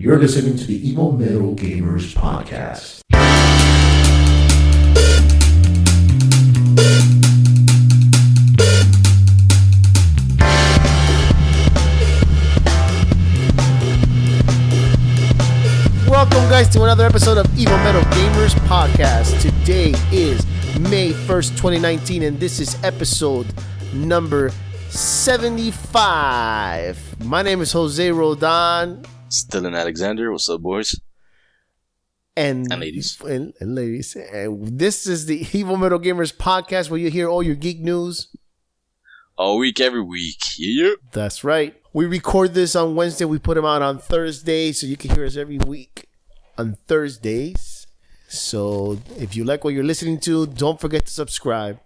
You're listening to the Evil Metal Gamers Podcast. Welcome, guys, to another episode of Evil Metal Gamers Podcast. Today is May 1st, 2019, and this is episode number 75. My name is Jose Roldan. Still in Alexander. What's up, boys? And ladies. And ladies. And this is the Evil Metal Gamers Podcast where you hear all your geek news. All week, every week. Yeah. That's right. We record this on Wednesday. We put them out on Thursday, so you can hear us every week on Thursdays. So if you like what you're listening to, don't forget to subscribe.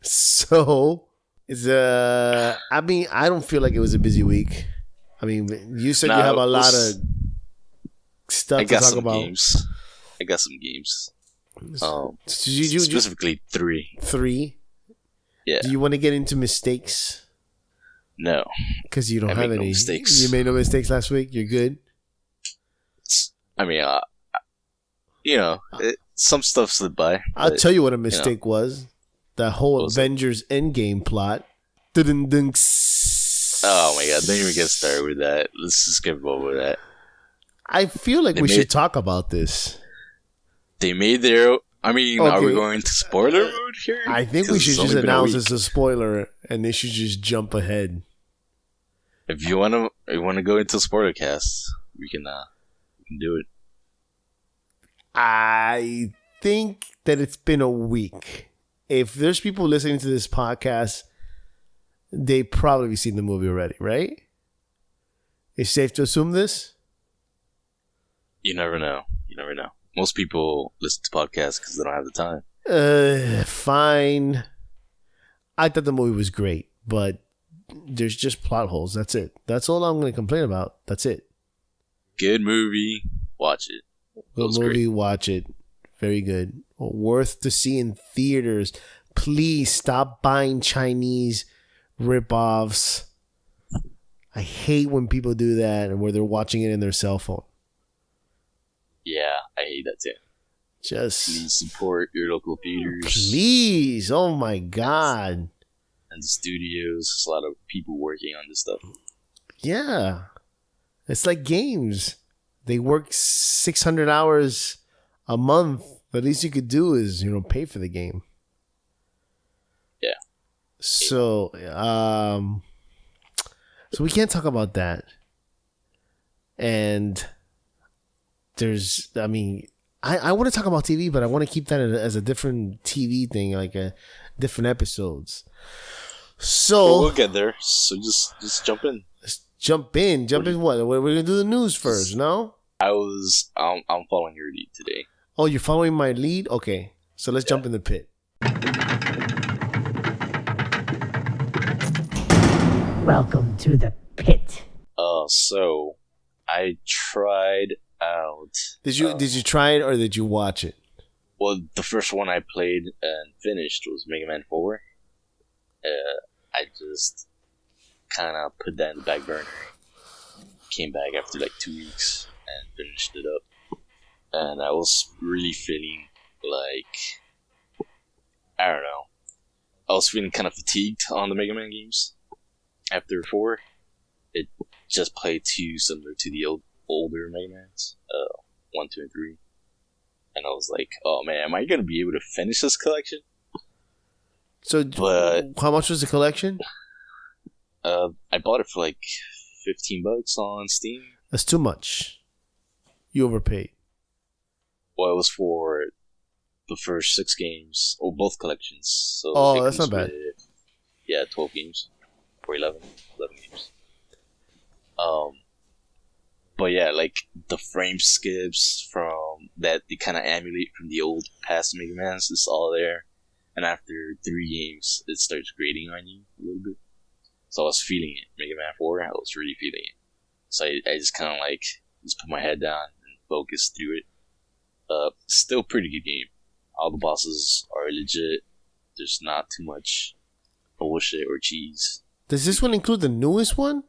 So it's I don't feel like it was a busy week. I mean, you said you have a lot of stuff to talk about. I got some games. Specifically 3. 3? Yeah. Do you want to get into mistakes? No. Because you don't have any. No mistakes. You made no mistakes last week? You're good? Some stuff slipped by. I'll tell you what a mistake was. That whole Avengers Endgame plot. Oh my god, don't even get started with that. Let's just skip over that. I feel like we should talk about this. They made their... are we going to spoiler mode here? I think we should just announce it's a spoiler and they should just jump ahead. If you want to go into spoiler cast, we can do it. I think that it's been a week. If there's people listening to this podcast, they probably seen the movie already, right? It's safe to assume this? You never know. Most people listen to podcasts because they don't have the time. Fine. I thought the movie was great, but there's just plot holes. That's it. That's all I'm going to complain about. That's it. Good movie. Watch it. Good movie. Watch it. Very good. Worth to see in theaters. Please stop buying Chinese rip-offs. I hate when people do that and where they're watching it in their cell phone. Yeah, I hate that too. Please support your local theaters. Please. Oh my god. And the studios. There's a lot of people working on this stuff. Yeah. It's like games. They work 600 hours a month. The least you could do is, pay for the game. Yeah. So we can't talk about that. And I want to talk about TV, but I want to keep that as a different TV thing, like a different episodes. So we'll get there. So just jump in. Jump in what? We're gonna do the news first, no? I'm following your lead today. Oh, you're following my lead? Okay. So let's jump in the pit. Welcome to the pit. So I tried out. Did you try it or did you watch it? Well, the first one I played and finished was Mega Man 4. I just kind of put that in the back burner. Came back after like 2 weeks and finished it up. And I was really feeling like, I don't know. I was feeling kind of fatigued on the Mega Man games. After 4, it just played too similar to the older Mega Mans, 1, 2, and 3. And I was like, oh man, am I going to be able to finish this collection? But how much was the collection? I bought it for like $15 on Steam. That's too much. You overpaid. Well, it was for the first 6 games, or both collections. So that's not bad. 12 games. Or 11 games. But yeah, like the frame skips from that they kind of emulate from the old past Mega Mans, it's all there. And after 3 games, it starts grating on you a little bit. So I was feeling it. Mega Man 4, I was really feeling it. So I just kind of just put my head down and focus through it. Still pretty good game. All the bosses are legit. There's not too much bullshit or cheese. Does this one include the newest one?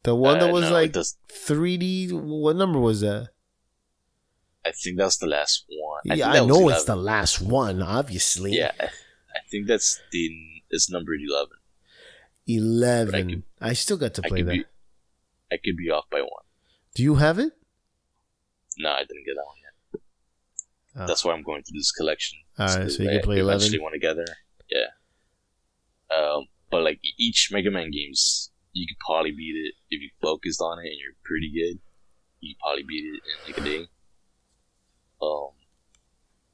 The one that was no, like 3D. What number was that? I think that's the last one. Yeah, I know it's the last one, obviously. Yeah, I think it's number 11. 11. I still got to play that. I could be off by one. Do you have it? No, I didn't get that one yet. Oh. That's why I'm going through this collection. Alright, so you can play 11? Eventually want to get there. Yeah. But like each Mega Man games, you could probably beat it if you focused on it and you're pretty good. You could probably beat it in like a day.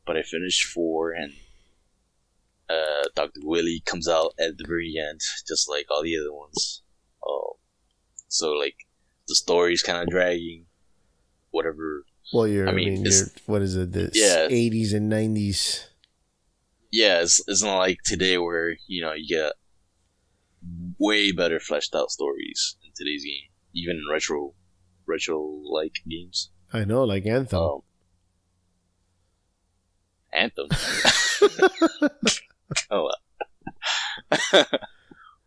But I finished 4 and Dr. Willy comes out at the very end, just like all the other ones. So like the story's kind of dragging. Whatever. Well, you're what is it? The 80s and 90s. Yeah, it's not like today where you get way better fleshed out stories in today's game, even in retro like games. I know, like Anthem. Anthem. Oh,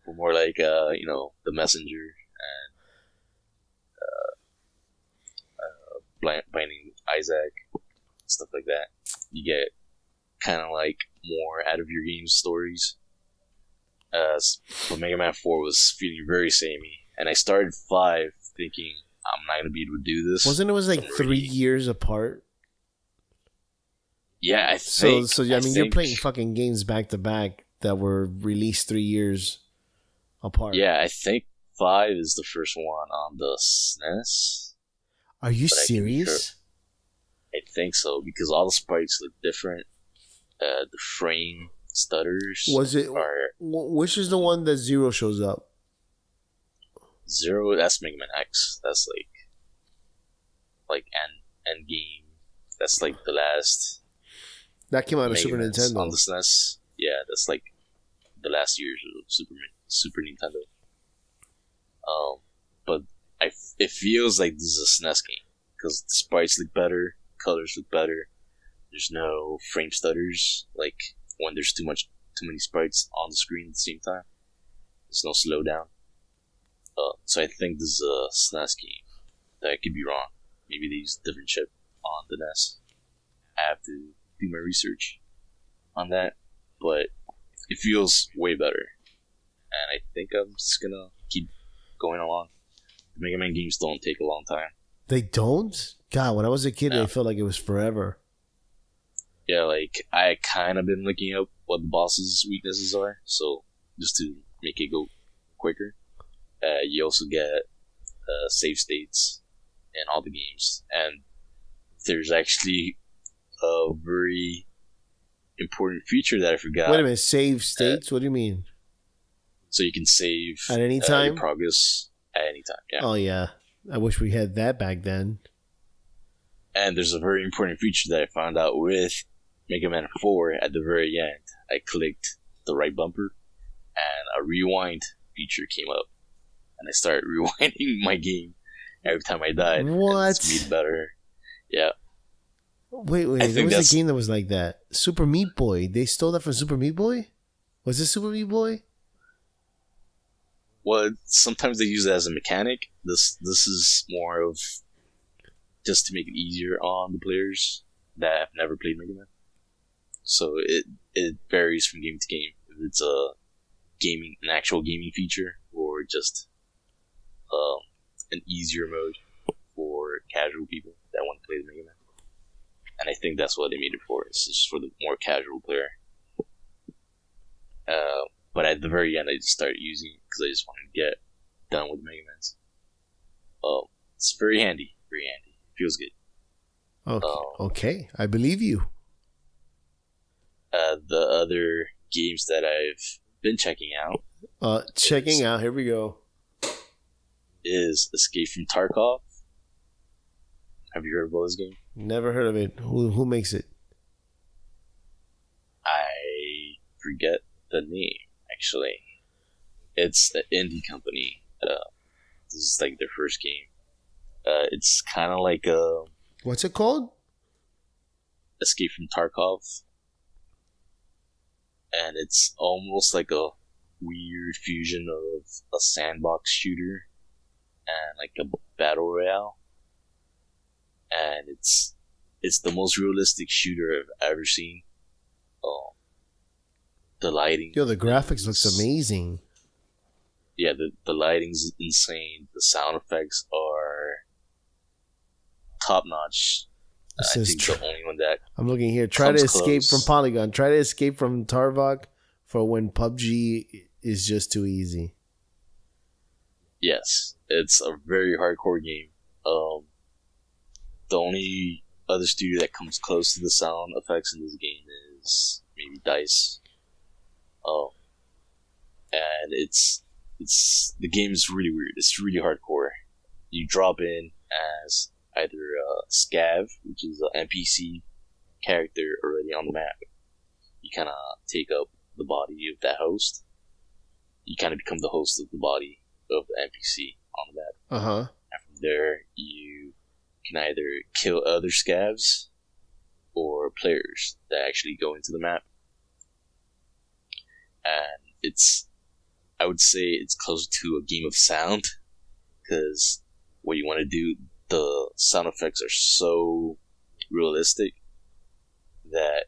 more like The Messenger and Binding Isaac, stuff like that. You get kind of like more out of your game's stories. But Mega Man 4 was feeling very samey, and I started 5 thinking I'm not gonna be able to do this. Wasn't it like 3 years apart? Yeah, I think. So I mean, you're playing fucking games back to back that were released 3 years apart. Yeah, I think 5 is the first one on the SNES. Are you serious? I think so, because all the sprites look different. The frame stutters. Which is the one that Zero shows up? Zero, that's Mega Man X. That's like end game. That's like the last. That came out of Super Nintendo. On the SNES. Yeah, that's like the last years of Super Nintendo. But it feels like this is a SNES game because the sprites look better, colors look better. There's no frame stutters like when there's too many sprites on the screen at the same time. There's no slowdown. So I think this is a SNES game. I could be wrong. Maybe they use a different chip on the NES. I have to do my research on that, but it feels way better, and I think I'm just gonna keep going along. The Mega Man games don't take a long time. They don't? God, when I was a kid, I felt like it was forever. Yeah, like I kind of been looking up what the boss's weaknesses are, so just to make it go quicker. You also get save states in all the games, and there's actually a very important feature that I forgot. Wait a minute, save states? What do you mean? So you can save at any time? Your progress at any time, yeah. Oh, yeah. I wish we had that back then. And there's a very important feature that I found out with Mega Man 4 at the very end. I clicked the right bumper, and a rewind feature came up. And I started rewinding my game every time I died. What? It's made better. Yeah. Wait. There was a game that was like that. Super Meat Boy. They stole that from Super Meat Boy? Was it Super Meat Boy? Well, sometimes they use it as a mechanic. This is more of just to make it easier on the players that have never played Mega Man. So it varies from game to game. If it's an actual gaming feature, or just an easier mode for casual people that want to play the Mega Man. And I think that's what they made it for. It's just for the more casual player. But at the very end, I just started using it because I just wanted to get done with the Mega Mans. It's very handy. Very handy. Feels good. Okay. I believe you. The other games that I've been checking out. Here we go. Is Escape from Tarkov. Have you heard about this game? Never heard of it. Who makes it? I forget the name, actually. It's an indie company. This is like their first game. It's kind of like a... What's it called? Escape from Tarkov. And it's almost like a weird fusion of a sandbox shooter and like a battle royale, and it's the most realistic shooter I've ever seen. The lighting, Yo, the graphics looks amazing. Yeah, the lighting's insane. The sound effects are top notch. I think the only one that I'm looking here. Try to escape close from Polygon. Try to escape from Tarkov for when PUBG is just too easy. Yes, it's a very hardcore game. The only other studio that comes close to the sound effects in this game is maybe DICE. And it's the game is really weird. It's really hardcore. You drop in as either a scav, which is an NPC character already on the map. You kind of take up the body of that host. You kind of become the host of the body of the NPC on the map. And from there, you can either kill other scavs or players that actually go into the map. And I would say it's close to a game of sound, because what you want to do, the sound effects are so realistic that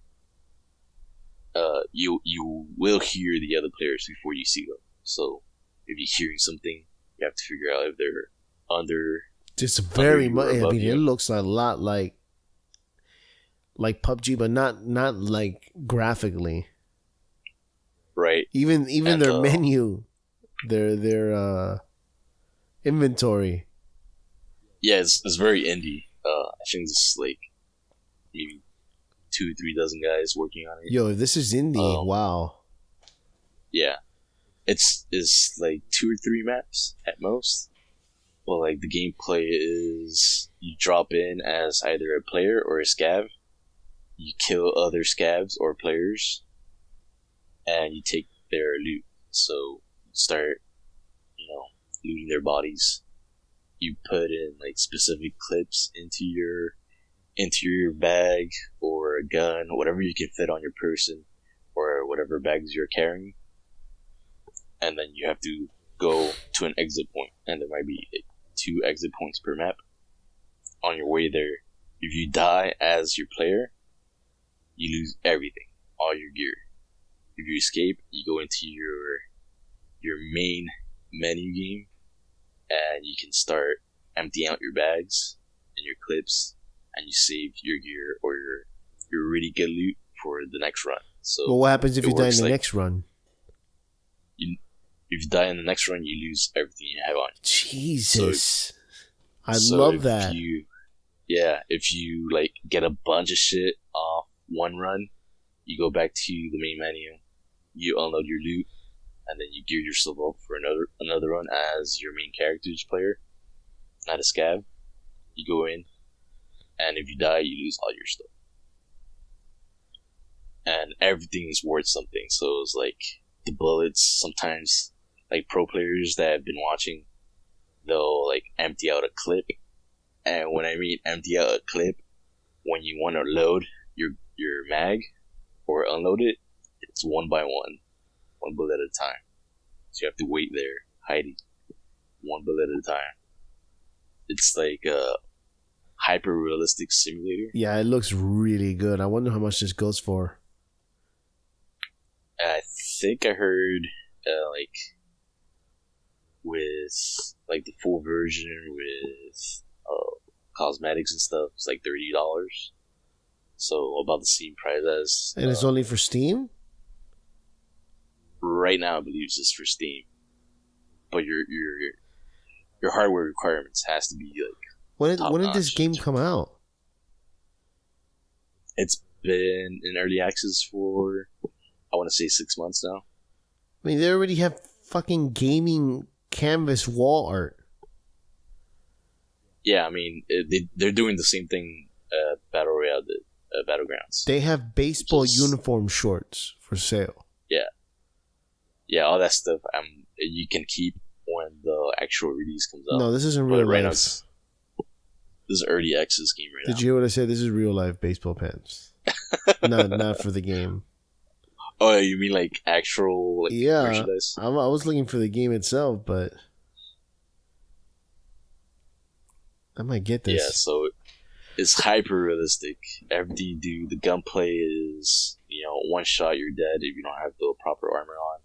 you will hear the other players before you see them. So if you're hearing something, you have to figure out if they're under. Just very much. I mean, it looks a lot like PUBG, but not like graphically. Right. Even their menu, their inventory. Yeah, it's very indie. I think it's like maybe 2-3 dozen guys working on it. Yo, if this is indie, wow. Yeah, it's like 2 or 3 maps at most. Well, like the gameplay is you drop in as either a player or a scav. You kill other scavs or players, and you take their loot. So you start, looting their bodies. You put in like specific clips into your bag or a gun, whatever you can fit on your person, or whatever bags you're carrying. And then you have to go to an exit point, and there might be 2 exit points per map. On your way there, if you die as your player, you lose everything, all your gear. If you escape, you go into your main menu game, and you can start emptying out your bags and your clips, and you save your gear or your really good loot for the next run. So, well, what happens if you die in the next run? If you die in the next run, you lose everything you have on you. Jesus, I love that. If you like get a bunch of shit off one run, you go back to the main menu, you unload your loot, and then you gear yourself up for another run as your main character's player, not a scav. You go in, and if you die, you lose all your stuff. And everything is worth something, so it's like the bullets, sometimes, like pro players that have been watching, they'll like empty out a clip. And when I mean empty out a clip, when you want to load your mag or unload it, it's one by one bullet at a time. So you have to wait there, hiding, one bullet at a time. It's like a hyper realistic simulator. Yeah, it looks really good. I wonder how much this goes for. I think I heard with like the full version with cosmetics and stuff, it's like $30. So about the same price as. And it's only for Steam? Right now, I believe it's just for Steam. But your hardware requirements has to be like. When did this game come out? It's been in early access for, I want to say, 6 months now. I mean, they already have fucking gaming canvas wall art. Yeah, I mean, they're doing the same thing Battle Royale did, Battlegrounds. They have baseball uniform shorts for sale. Yeah, all that stuff you can keep when the actual release comes out. No, this isn't real right life. This is early access game right now. Did you hear what I said? This is real life baseball pants. not for the game. Oh, you mean like actual merchandise? I was looking for the game itself, but I might get this. Yeah, so it's hyper realistic. Everything you do, the gunplay is, one shot you're dead if you don't have the proper armor on.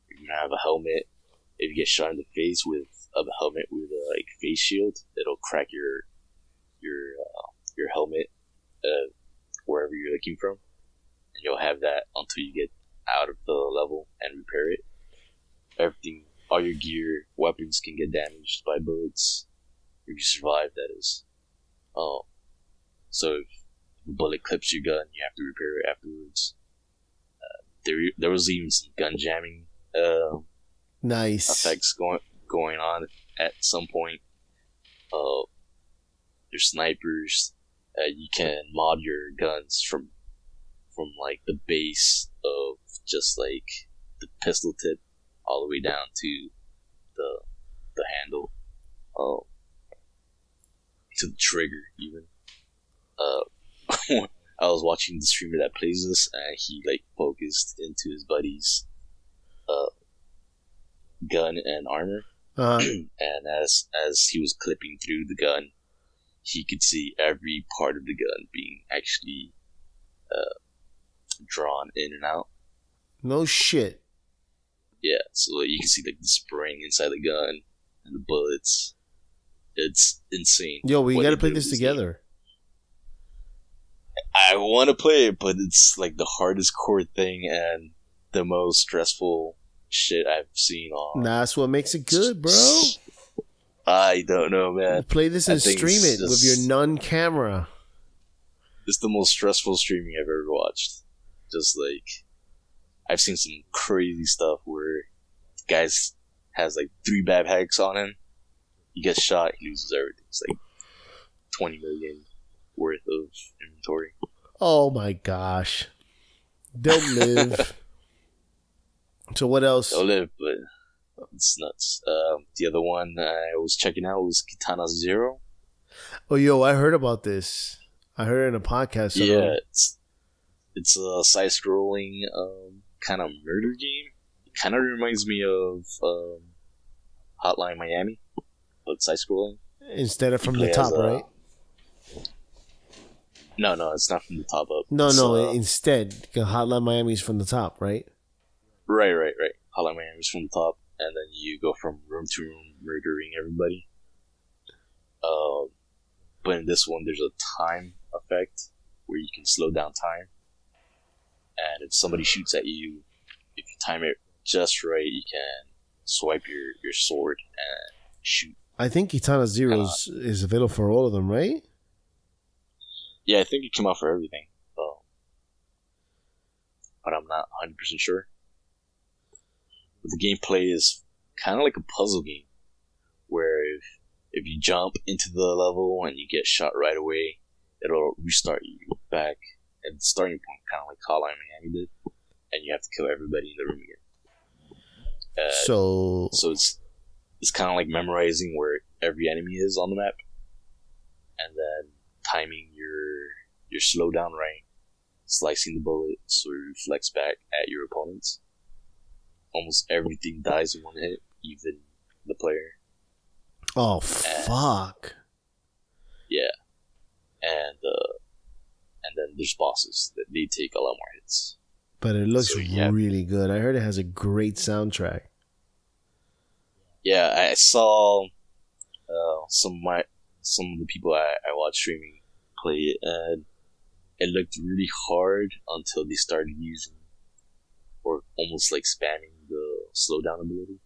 If you don't have a helmet, if you get shot in the face with a helmet with a face shield, it'll crack your helmet wherever you're looking from, and you'll have that until you get out of the level and repair it. Everything, all your gear, weapons can get damaged by bullets if you survive. That is. So if a bullet clips your gun, you have to repair it afterwards. There was even some gun jamming nice effects going on at some point. There's snipers. You can mod your guns from like the base of just like the pistol tip all the way down to the handle, to the trigger even. I was watching the streamer that plays this, and he like focused into his buddy's gun and armor, and as he was clipping through the gun, he could see every part of the gun being actually drawn in and out. No shit. Yeah, so you can see like the spring inside the gun and the bullets. It's insane. Yo, we gotta play this together. I want to play it, but it's like the hardest core thing and the most stressful shit I've seen on. That's what makes it good, bro. I don't know, man. Play this and stream it with your nun camera. It's the most stressful streaming I've ever watched. Just like, I've seen some crazy stuff where the guy has like 3 bad hacks on him. He gets shot, he loses everything. It's like 20 million worth of inventory. Oh my gosh. They'll live. So what else? They'll live, but it's nuts. The other one I was checking out was Katana Zero. Oh, yo, I heard about this. I heard it in a podcast. Yeah, it's a side-scrolling kind of murder game. It kind of reminds me of Hotline Miami, but side-scrolling. Instead of from the top, right? No, it's not from the top up. No. Instead, Hotline Miami's from the top, right? Right. Hotline Miami's from the top, and then you go from room to room murdering everybody. But in this one, there's a time effect where you can slow down time, and if somebody shoots at you, if you time it just right, you can swipe your sword and shoot. I think Katana Zero is available for all of them, right? Yeah, I think it came out for everything, but I'm not 100% sure. But the gameplay is kind of like a puzzle game, where if you jump into the level and you get shot right away, it'll restart you back at the starting point, kind of like Hotline Miami did, and you have to kill everybody in the room again. So it's kind of like memorizing where every enemy is on the map, and then timing your slowdown right, slicing the bullet so it reflects back at your opponents. Almost everything dies in one hit, even the player. Oh, fuck. Yeah. And then there's bosses that they take a lot more hits. But it looks really good. I heard it has a great soundtrack. Yeah, I saw some of the people I watched streaming play it, and it looked really hard until they started using, or almost like spamming, the slowdown ability.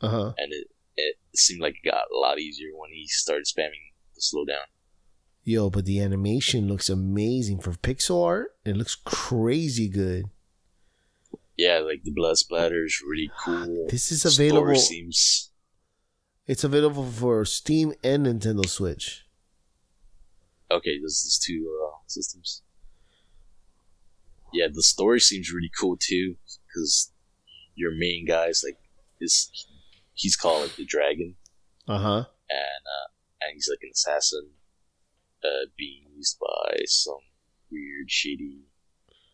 And it seemed like it got a lot easier when he started spamming the slowdown. Yo, but the animation looks amazing for pixel art. It looks crazy good. Yeah, like the blood splatter is really cool. This is available. It's available for Steam and Nintendo Switch. Okay, this is 2 systems. Yeah, the story seems really cool too, because your main guy's like he's called like the Dragon. And he's like an assassin, being used by some weird, shady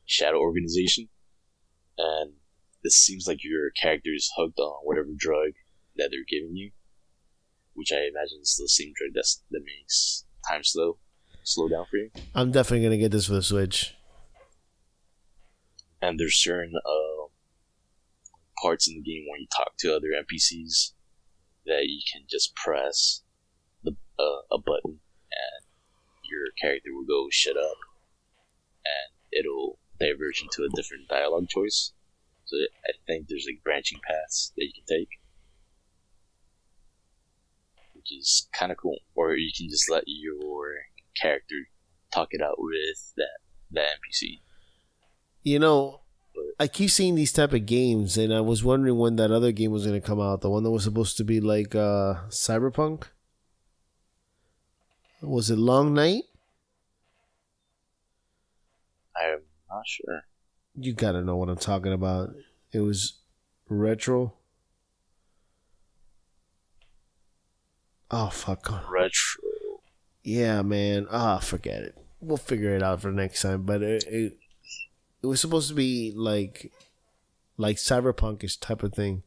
shadow organization. And it seems like your character is hooked on whatever drug that they're giving you. which I imagine is the same drug that makes time slow down for you. I'm definitely gonna get this for the Switch. And there's certain parts in the game where you talk to other NPCs that you can just press a button and your character will go shut up and it'll diverge into a different dialogue choice. So I think there's like branching paths that you can take, which is kind of cool. Or you can just let your character talk it out with that NPC. You know, I keep seeing these type of games, and I was wondering when that other game was going to come out. The one that was supposed to be like Cyberpunk. Was it Long Night? I'm not sure. You gotta know what I'm talking about. It was retro. Oh, fuck. Retro. Yeah, man. Forget it. We'll figure it out for next time. But it was supposed to be like Cyberpunk-ish type of thing.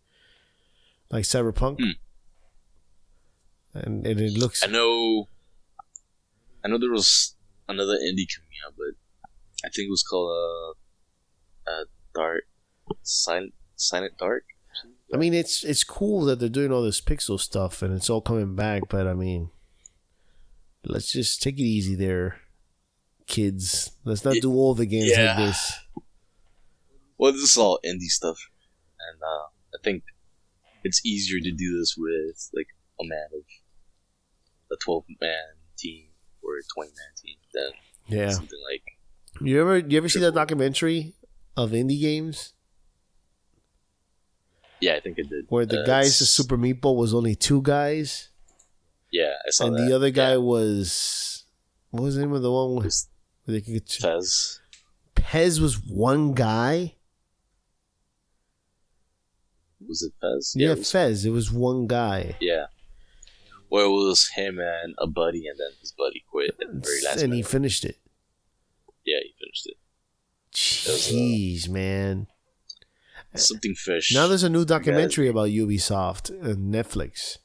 Like Cyberpunk. And it looks... I know there was another indie coming out, but I think it was called Dark Silent Dark. I mean, it's cool that they're doing all this pixel stuff and it's all coming back, but I mean, let's just take it easy there, kids. Let's not do all the games like this. Well, this is all indie stuff, and I think it's easier to do this with like a 12-man team or a 20-man team than something like. You ever see that documentary of indie games? Yeah, I think I did. Where the guys, the Super Meatball was only 2 guys. Yeah, I saw and that. And the other guy was... What was the name of the one? Where they could get Fez. Pez was 1 guy? Was it Fez? Yeah, Fez. It was 1 guy. Yeah. Well, it was him and a buddy, and then his buddy quit at the very last minute. And he finished it. Yeah, he finished it. Jeez, man. Something fish. Now there's a new documentary about Ubisoft on Netflix.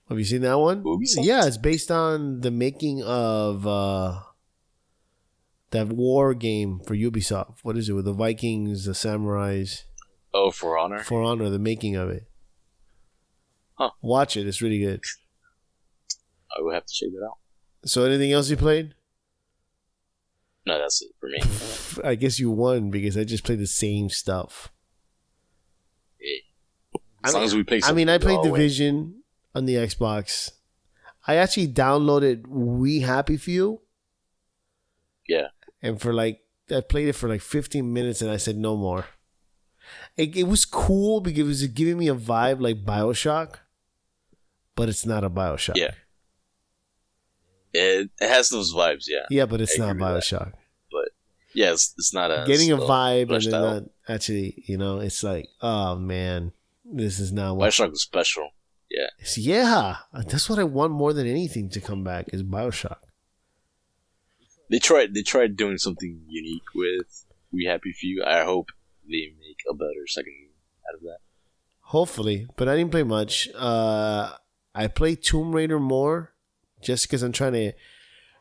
Have you seen that one? Ubisoft? Yeah, it's based on the making of that war game for Ubisoft. What is it? With the Vikings, the samurais. Oh, For Honor? For Honor, the making of it. Huh. Watch it. It's really good. I will have to check that out. So anything else you played? No, that's it for me. I guess you won because I just played the same stuff. Yeah. As long as we play something. I mean, I played Division on the Xbox. I actually downloaded We Happy Few. Yeah. And I played it for like 15 minutes and I said no more. It was cool because it was giving me a vibe like BioShock, but it's not a BioShock. Yeah. It has those vibes, yeah. Yeah, but it's not BioShock. But yeah, it's not a getting a vibe and then not actually, it's like, oh man, this is not what BioShock was special. Yeah. Yeah, that's what I want more than anything to come back is BioShock. They tried doing something unique with We Happy Few. I hope they make a better second game out of that. Hopefully, but I didn't play much. I played Tomb Raider more just because I'm trying to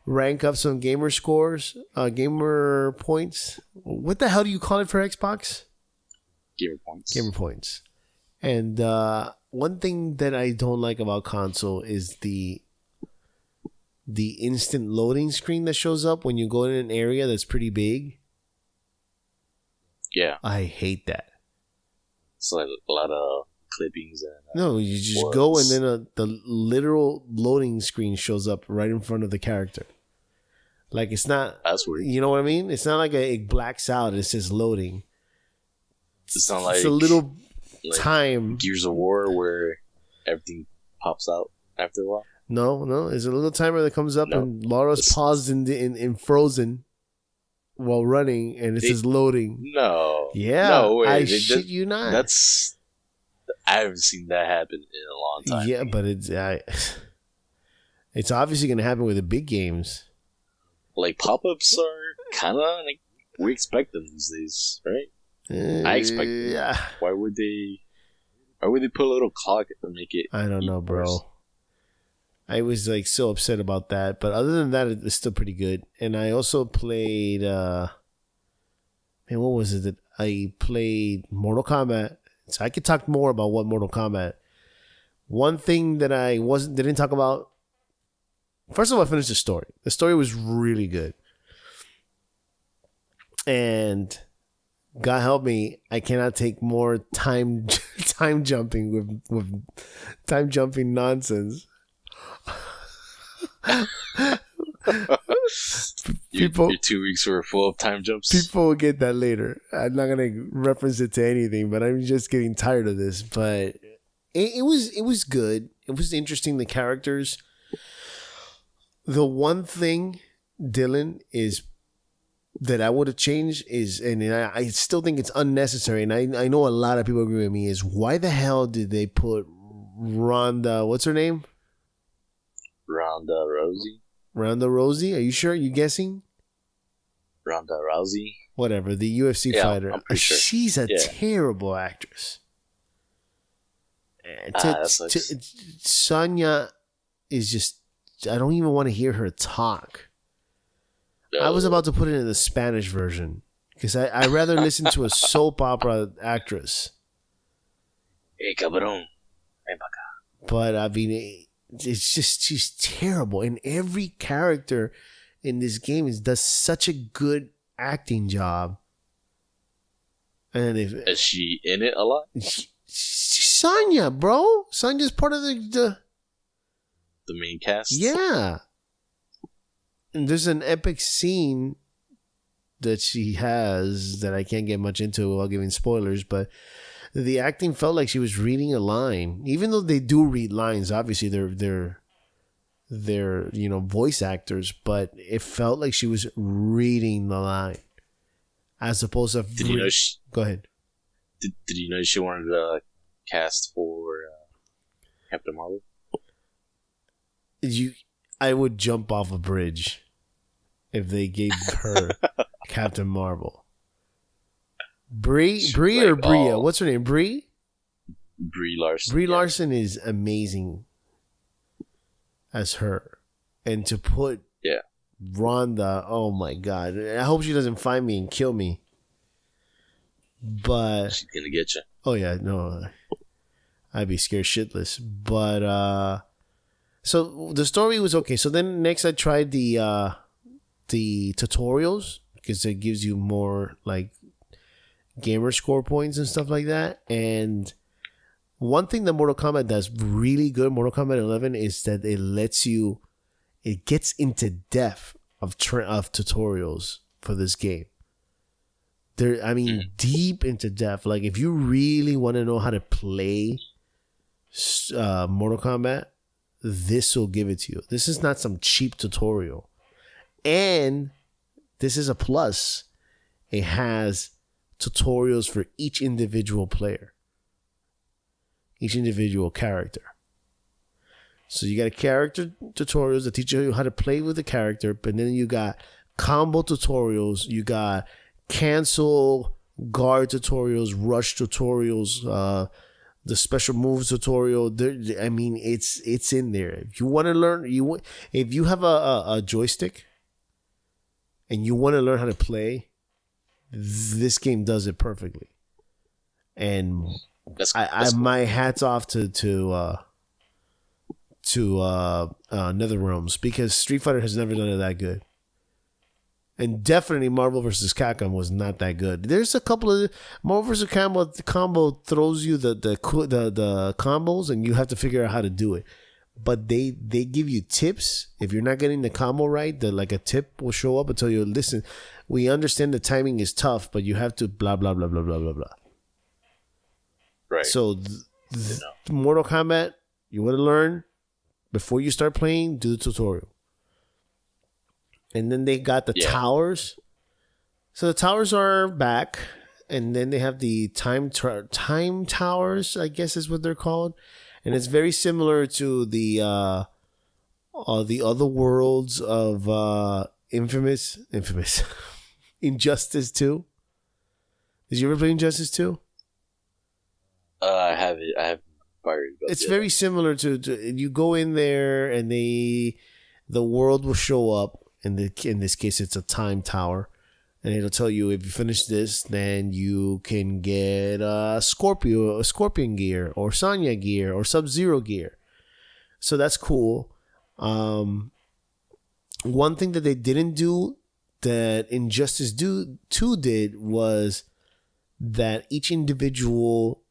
rank up some gamer scores, gamer points. What the hell do you call it for Xbox? Gamer points. Gamer points. And one thing that I don't like about console is the instant loading screen that shows up when you go in an area that's pretty big. Yeah. I hate that. It's like a lot of clippings and no, you just go and then the literal loading screen shows up right in front of the character. Like it's not. That's weird. You know what I mean? It's not like it blacks out. It says loading. It's not like it's a little time. Gears of War where everything pops out after a while. No. There's a little timer that comes up and Laura's paused in Frozen while running, and it says loading. No. Yeah. No way. I shit you not. I haven't seen that happen in a long time. Yeah, but it's obviously going to happen with the big games. Like pop-ups are kind of like we expect them these days, right? I expect them. Yeah. Why would they Or would they put a little clock to make it? I don't know, bro. worse? I was like so upset about that, but other than that, it's still pretty good. And I also played. Man, what was it that I played? Mortal Kombat. So I could talk more about what Mortal Kombat. One thing that I didn't talk about. First of all, I finished the story. The story was really good, and God help me, I cannot take more time jumping with time jumping nonsense. Your 2 weeks were full of time jumps. People will get that later. I'm not gonna reference it to anything, but I'm just getting tired of this. But it was good. It was interesting. The characters. The one thing, Dylan, is that I would have changed is, and I still think it's unnecessary, and I know a lot of people agree with me, is why the hell did they put Ronda, what's her name? Ronda Rousey. Ronda Rousey? Are you sure? You guessing? Ronda Rousey. Whatever, the UFC fighter. I'm pretty sure. She's a terrible actress. Sonya is just, I don't even want to hear her talk. I was about to put it in the Spanish version because I rather listen to a soap opera actress. Hey, cabrón. Ven pa' acá. But I mean, it's just she's terrible, and every character in this game does such a good acting job. And is she in it a lot? Sonya, bro, Sonya's part of the main cast. Yeah. And there's an epic scene that she has that I can't get much into without giving spoilers, but the acting felt like she was reading a line. Even though they do read lines, obviously they're voice actors, but it felt like she was reading the line as opposed to. Did you know Go ahead. Did you know she wanted to cast for Captain Marvel? I would jump off a bridge if they gave her Captain Marvel. Brie or Bria? What's her name? Brie? Brie Larson. Brie Larson is amazing as her. And to put Rhonda, oh my God. I hope she doesn't find me and kill me. But she's gonna get you. Oh yeah, no. I'd be scared shitless. But so the story was okay. So then next I tried the tutorials because it gives you more like gamer score points and stuff like that. And one thing that Mortal Kombat does really good, Mortal Kombat 11, is that it gets into depth of tutorials for this game. Deep into depth. Like if you really want to know how to play Mortal Kombat, this will give it to you. This is not some cheap tutorial. And this is a plus. It has tutorials for each individual player. Each individual character. So you got character tutorials that teach you how to play with the character, but then you got combo tutorials, you got cancel guard tutorials, rush tutorials, the special moves tutorial. It's in there. If you want to learn, if you have a joystick and you want to learn how to play, this game does it perfectly. And my hat's off to NetherRealms, because Street Fighter has never done it that good. And definitely Marvel vs. Capcom was not that good. There's a couple of Marvel vs. Capcom, the combo throws you the combos and you have to figure out how to do it. But they give you tips. If you're not getting the combo right, like a tip will show up and tell you, listen, we understand the timing is tough, but you have to blah, blah, blah, blah, blah, blah, blah. Right. So Mortal Kombat, you want to learn, before you start playing, do the tutorial. And then they got the towers. So the towers are back. And then they have the time towers, I guess is what they're called. And it's very similar to the other worlds of Infamous. Injustice 2. Did you ever play Injustice 2? I have it. I have fired. It's very similar to you go in there and the world will show up. In this case, it's a time tower, and it'll tell you if you finish this, then you can get Scorpion gear, or Sonya gear, or Sub-Zero gear. So that's cool. One thing that they didn't do that Injustice 2 did was that each individual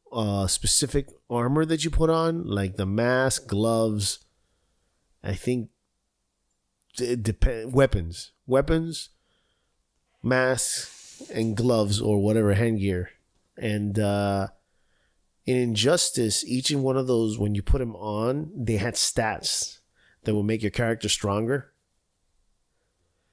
specific armor that you put on, like the mask, gloves, I think it depends, weapons, masks, and gloves, or whatever, handgear. And in Injustice, each and one of those, when you put them on, they had stats that will make your character stronger.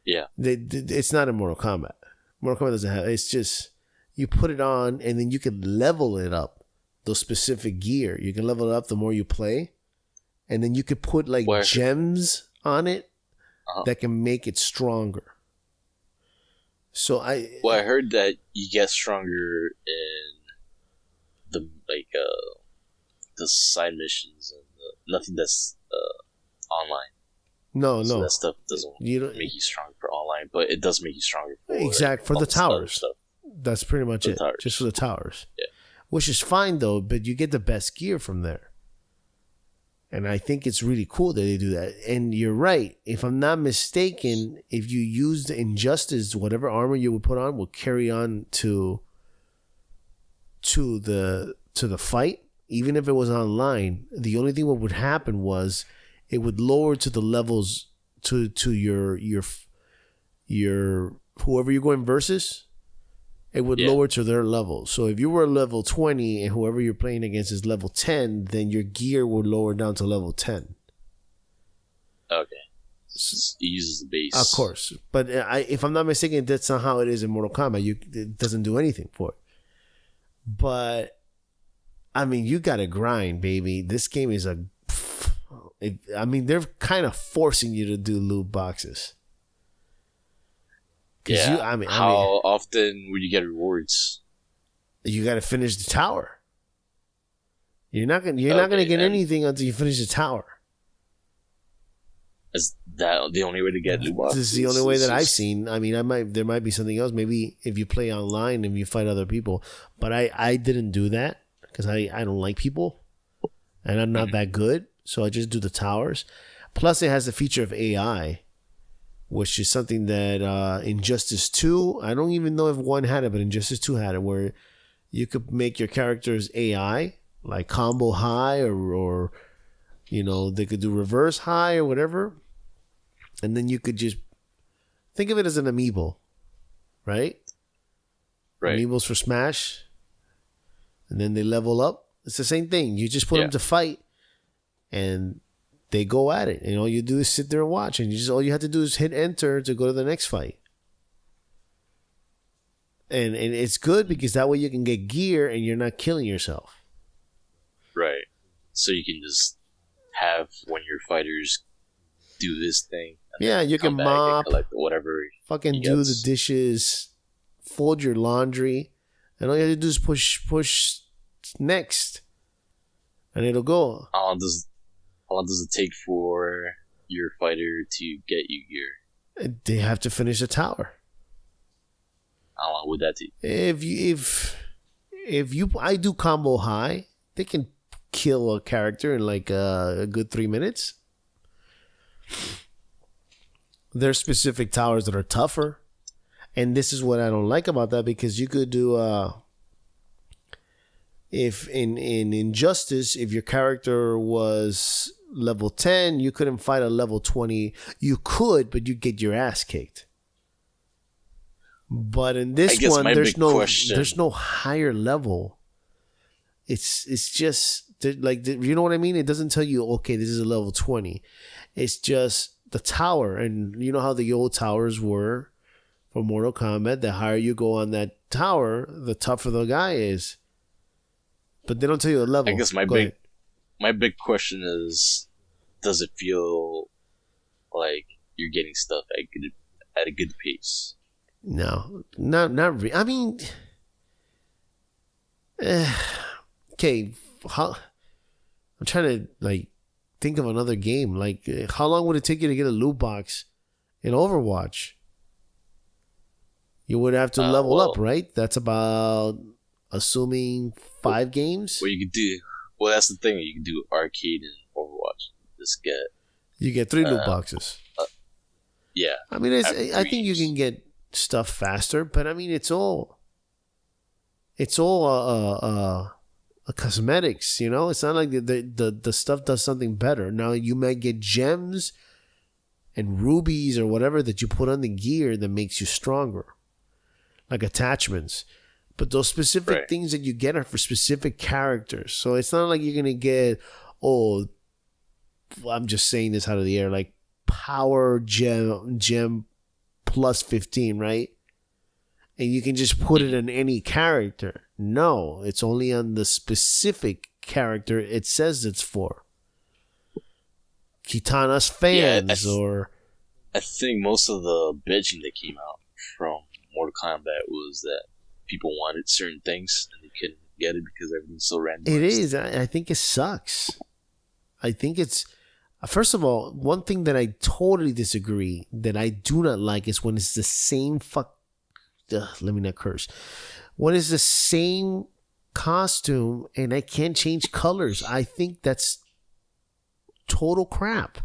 Yeah. It's not in Mortal Kombat. Mortal Kombat doesn't have, it's just, you put it on and then you can level it up. Those specific gear. You can level it up the more you play. And then you could put like gems on it that can make it stronger. So I heard that you get stronger in the the side missions and nothing that's online. No. That stuff doesn't make you stronger for online, but it does make you stronger for for the towers. Stuff. That's pretty much it. Just for the towers. Yeah. Which is fine though, but you get the best gear from there. And I think it's really cool that they do that. And you're right. If I'm not mistaken, if you use the Injustice, whatever armor you would put on will carry on to the fight. Even if it was online, the only thing what would happen was it would lower to the levels to your whoever you're going versus. It would lower to their level. So if you were level 20 and whoever you're playing against is level 10, then your gear would lower down to level 10. Okay. It uses the base. Of course. But if I'm not mistaken, that's not how it is in Mortal Kombat. It doesn't do anything for it. But, I mean, you got to grind, baby. This game is they're kind of forcing you to do loot boxes. Yeah. How often would you get rewards? You got to finish the tower. You're not gonna get anything until you finish the tower. Is that the only way to get loot boxes? This is the only way that I've seen. I mean, there might be something else. Maybe if you play online and you fight other people. But I didn't do that because I don't like people, and I'm not that good. So I just do the towers. Plus, it has the feature of AI, which is something that Injustice 2, I don't even know if 1 had it, but Injustice 2 had it, where you could make your characters AI, like combo high, or they could do reverse high or whatever. And then you could just think of it as an amiibo, right? Right. Amiibos for Smash. And then they level up. It's the same thing. You just put them to fight, and they go at it, and all you do is sit there and watch, and all you have to do is hit enter to go to the next fight. And it's good because that way you can get gear and you're not killing yourself. Right. So you can just have one of your fighters do this thing. Yeah, you can mop, collect whatever. Fucking do the dishes, fold your laundry, and all you have to do is push next, and it'll go. How long does it take for your fighter to get you gear? They have to finish the tower. How long would that take? I do combo high, they can kill a character in like a good 3 minutes. There's specific towers that are tougher, and this is what I don't like about that, because you could do if in Injustice, if your character was level 10, you couldn't fight a level 20. You could, but you get your ass kicked. But in this one, there's no higher level. It's just like, you know what I mean? It doesn't tell you, okay, this is a level 20. It's just the tower, and you know how the old towers were for Mortal Kombat. The higher you go on that tower, the tougher the guy is. But they don't tell you a level. I guess my big question is, does it feel like you're getting stuff at a good pace? No, not really. I mean, okay, I'm trying to like think of another game. Like, how long would it take you to get a loot box in Overwatch? You would have to level up, right? That's about, assuming 5 games. What you could do? Well, that's the thing. You can do arcade and Overwatch. Just get. You get 3 loot boxes. Yeah. I mean, I think you can get stuff faster, but I mean, it's all cosmetics, you know. It's not like the stuff does something better. Now you might get gems and rubies or whatever that you put on the gear that makes you stronger, like attachments. But those specific things that you get are for specific characters. So it's not like you're gonna get, I'm just saying this out of the air, like power gem plus 15, right? And you can just put it on any character. No, it's only on the specific character it says it's for. Katana's fans, or... I think most of the bitching that came out from Mortal Kombat was that people wanted certain things and they couldn't get it because everything's so random. It is. I think it sucks. I think it's... First of all, one thing that I totally disagree, that I do not like, is when it's the same let me not curse. When it's the same costume and I can't change colors, I think that's total crap.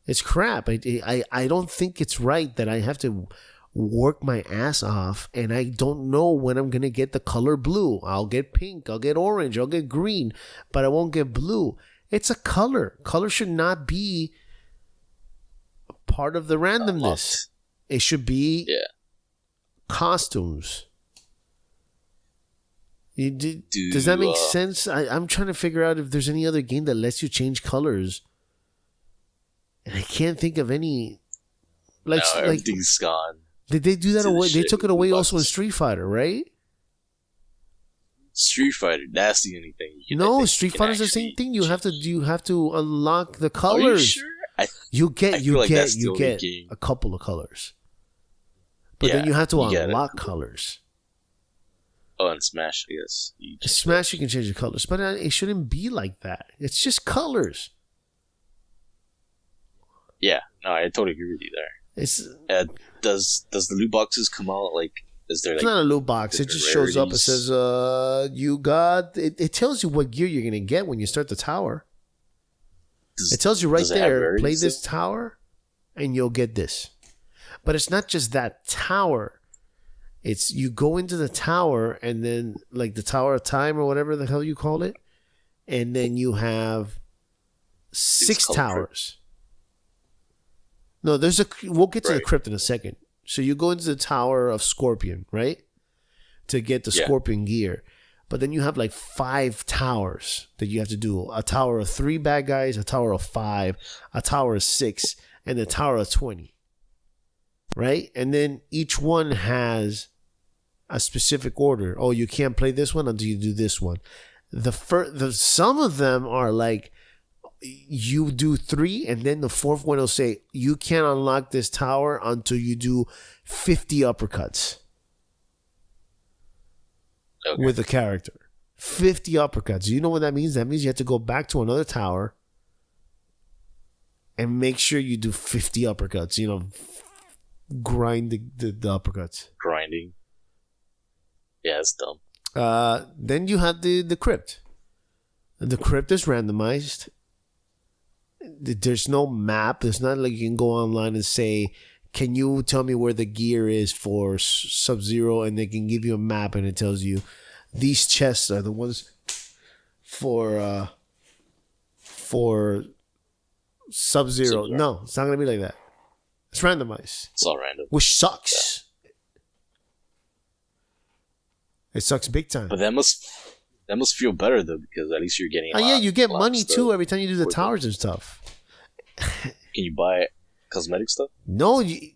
It's crap. I don't think it's right that I have to work my ass off and I don't know when I'm going to get the color blue. I'll get pink, I'll get orange, I'll get green, but I won't get blue. It's a color. Color should not be part of the randomness. It should be costumes. Does that make sense? I'm trying to figure out if there's any other game that lets you change colors. And I can't think of any. Like, everything's gone. Did they do that away? They took it away also in Street Fighter, right? Street Fighter, that's the only thing. No, Street Fighter's the same thing. You have to unlock the colors. Are you sure? You get a couple of colors. But then you have to unlock colors. Oh, and Smash, I guess. Smash, you can change the colors. But it shouldn't be like that. It's just colors. Yeah, no, I totally agree with you there. Does the loot boxes come out like... It's not a loot box. It just shows up. It says, you got... It tells you what gear you're going to get when you start the tower. It tells you right there, play this tower, and you'll get this. But it's not just that tower. It's you go into the tower, and then, like the Tower of Time or whatever the hell you call it, and then you have 6 towers. No, we'll get to the crypt in a second. So you go into the Tower of Scorpion, right? To get the Scorpion gear. But then you have like 5 towers that you have to do. A tower of 3 bad guys, a tower of 5, a tower of 6, and a tower of 20. Right? And then each one has a specific order. Oh, you can't play this one until you do this one. Some of them are like, you do 3, and then the 4th one will say, you can't unlock this tower until you do 50 uppercuts. Okay. With a character. 50 uppercuts. You know what that means? That means you have to go back to another tower and make sure you do 50 uppercuts. You know, grind the uppercuts. Grinding. Yeah, it's dumb. Then you have the crypt. The crypt is randomized. There's no map. It's not like you can go online and say, can you tell me where the gear is for Sub-Zero? And they can give you a map and it tells you these chests are the ones for Sub-Zero. No, it's not going to be like that. It's randomized. It's all random. Which sucks. Yeah. It sucks big time. But that must feel better though, because at least you're getting you get money too every time you do the towers and stuff. Can you buy cosmetic stuff? No, you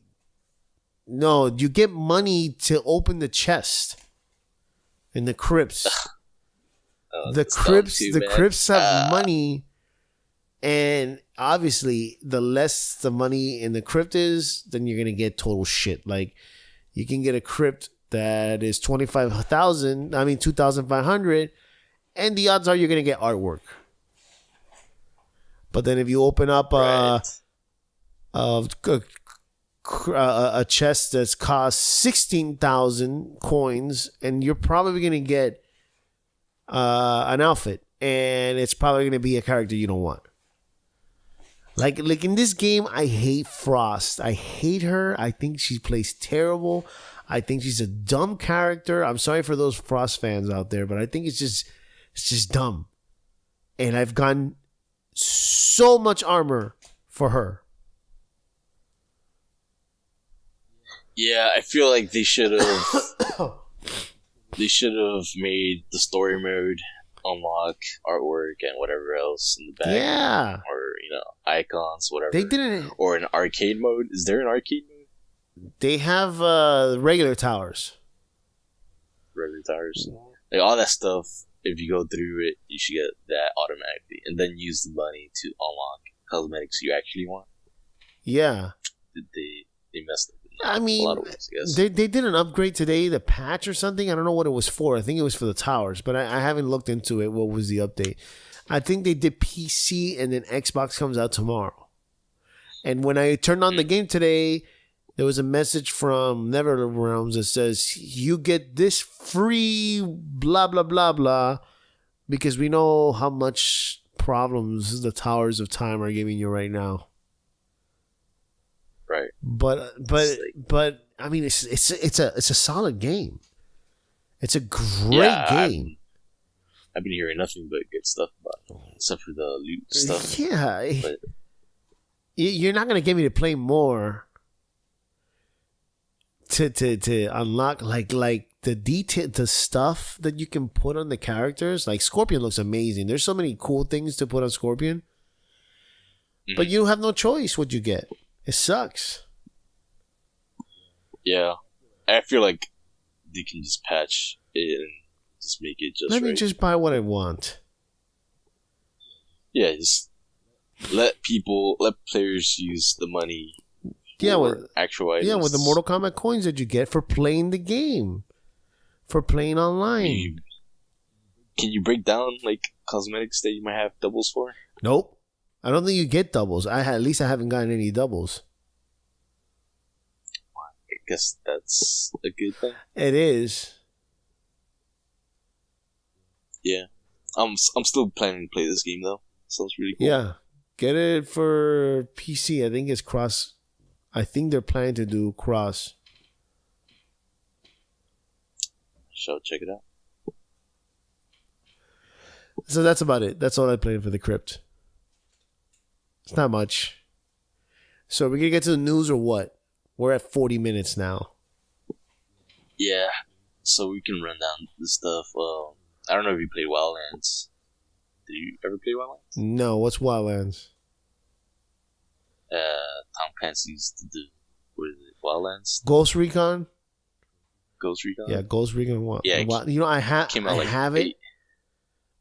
get money to open the chest in the crypts. The crypts have money, and obviously the less the money in the crypt is, then you're gonna get total shit. Like you can get a crypt that is 2,500, and the odds are you're gonna get artwork. But then if you open up a chest that's cost 16,000 coins, and you're probably gonna get an outfit, and it's probably gonna be a character you don't want. Like in this game, I hate Frost. I hate her. I think she plays terrible. I think she's a dumb character. I'm sorry for those Frost fans out there, but I think it's just dumb. And I've gotten so much armor for her. Yeah, I feel like they should have made the story mode unlock artwork and whatever else in the back. Yeah. Or, icons, whatever. They didn't. Or an arcade mode. Is there an arcade mode? They have regular towers. Regular towers. Like all that stuff, if you go through it, you should get that automatically. And then use the money to unlock cosmetics you actually want. Yeah. They messed up. I mean, a lot of ways, I guess. they did an upgrade today, the patch or something. I don't know what it was for. I think it was for the towers, but I haven't looked into it. What was the update? I think they did PC, and then Xbox comes out tomorrow. And when I turned on the game today, there was a message from NetherRealms that says, you get this free blah, blah, blah, blah, because we know how much problems the Towers of Time are giving you right now. Right. But I mean, it's a solid game. It's a great game. I've been hearing nothing but good stuff about it, except for the loot stuff. Yeah, but you're not gonna get me to play more to unlock like the detail, the stuff that you can put on the characters. Like Scorpion looks amazing. There's so many cool things to put on Scorpion, but you have no choice what you get. It sucks. Yeah, I feel like they can just patch it and just make it just Let me right. just buy what I want. Yeah, just let players use the money Yeah, for with actual items. Yeah, with the Mortal Kombat coins that you get for playing the game, for playing online. Can you break down like cosmetics that you might have doubles for? Nope. I don't think you get doubles. At least I haven't gotten any doubles. I guess that's a good thing. It is. Yeah, I'm still planning to play this game though. Sounds really cool. Yeah, get it for PC. I think it's cross. I think they're planning to do cross. Shall check it out. So that's about it. That's all I played for the Crypt. It's not much. So we're gonna get to the news or what? We're at 40 minutes now. Yeah, so we can run down the stuff. I don't know if you played Wildlands. Did you ever play Wildlands? No, what's Wildlands? Tom Clancy's what is it? Wildlands? Ghost Recon? Ghost Recon? Yeah, Ghost Recon. Yeah, you know, I have it. 8.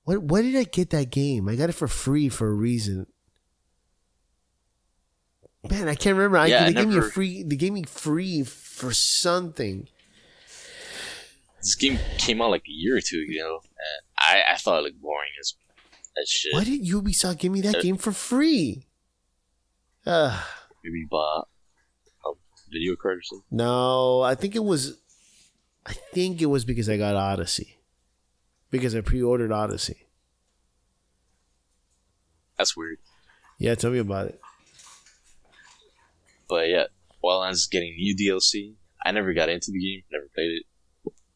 Where did I get that game? I got it for free for a reason. Man, I can't remember. They gave me free for something. This game came out like a year or two ago, and I thought it looked boring as shit. Why did Ubisoft give me that game for free? Maybe you bought a video card or something? No, I think it was because I got Odyssey. Because I pre-ordered Odyssey. That's weird. Yeah, tell me about it. But yeah, Wildlands is getting new DLC. I never got into the game, never played it,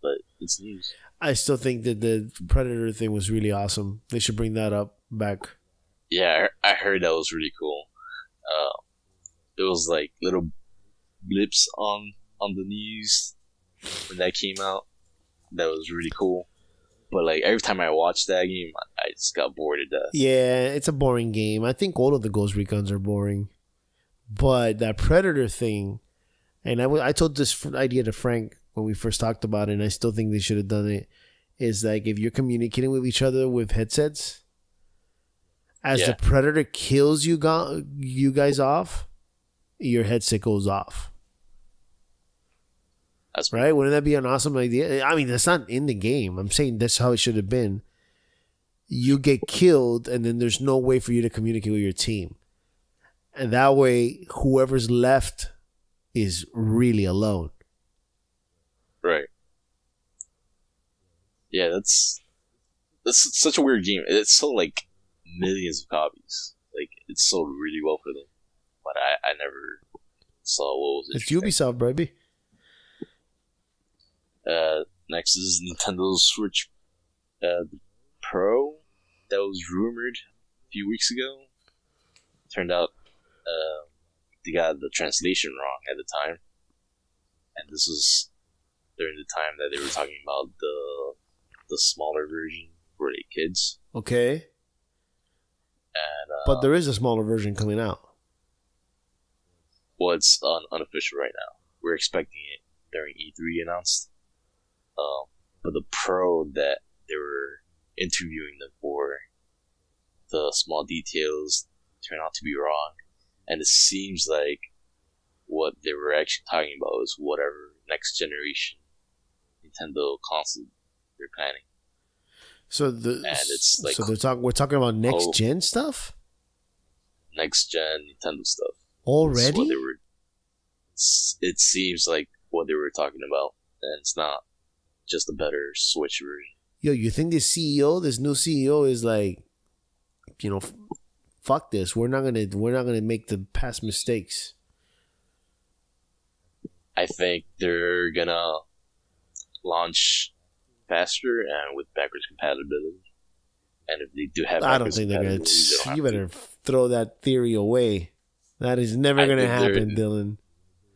but it's news. I still think that the Predator thing was really awesome. They should bring that up back. Yeah, I heard that was really cool. It was like little blips on the news when that came out. That was really cool. But like every time I watched that game, I just got bored to death. Yeah, it's a boring game. I think all of the Ghost Recons are boring. But that Predator thing, and I told this idea to Frank when we first talked about it, and I still think they should have done it, is like if you're communicating with each other with headsets, as the Predator kills you guys off, your headset goes off. That's right? Wouldn't that be an awesome idea? I mean, that's not in the game. I'm saying that's how it should have been. You get killed, and then there's no way for you to communicate with your team. And that way, whoever's left is really alone. Right. Yeah, that's such a weird game. It's sold like millions of copies. Like, it's sold really well for them. But I never saw what was It's Ubisoft, baby. Next is Nintendo Switch Pro that was rumored a few weeks ago. Turned out they got the translation wrong at the time. And this was during the time that they were talking about the smaller version for the kids. Okay. And but there is a smaller version coming out. Well, it's unofficial right now. We're expecting it during E3 announced. But the Pro that they were interviewing them for, the small details turned out to be wrong. And it seems like what they were actually talking about is whatever next generation Nintendo console they're planning. So it's like, we're talking about next gen stuff? Next gen Nintendo stuff. Already? It seems like what they were talking about, and it's not just a better Switch version. Yo, you think this new CEO is like, fuck this. We're not gonna make the past mistakes. I think they're gonna launch faster and with backwards compatibility. And if they do have backwards compatibility, you better throw that theory away. That is never gonna happen, Dylan.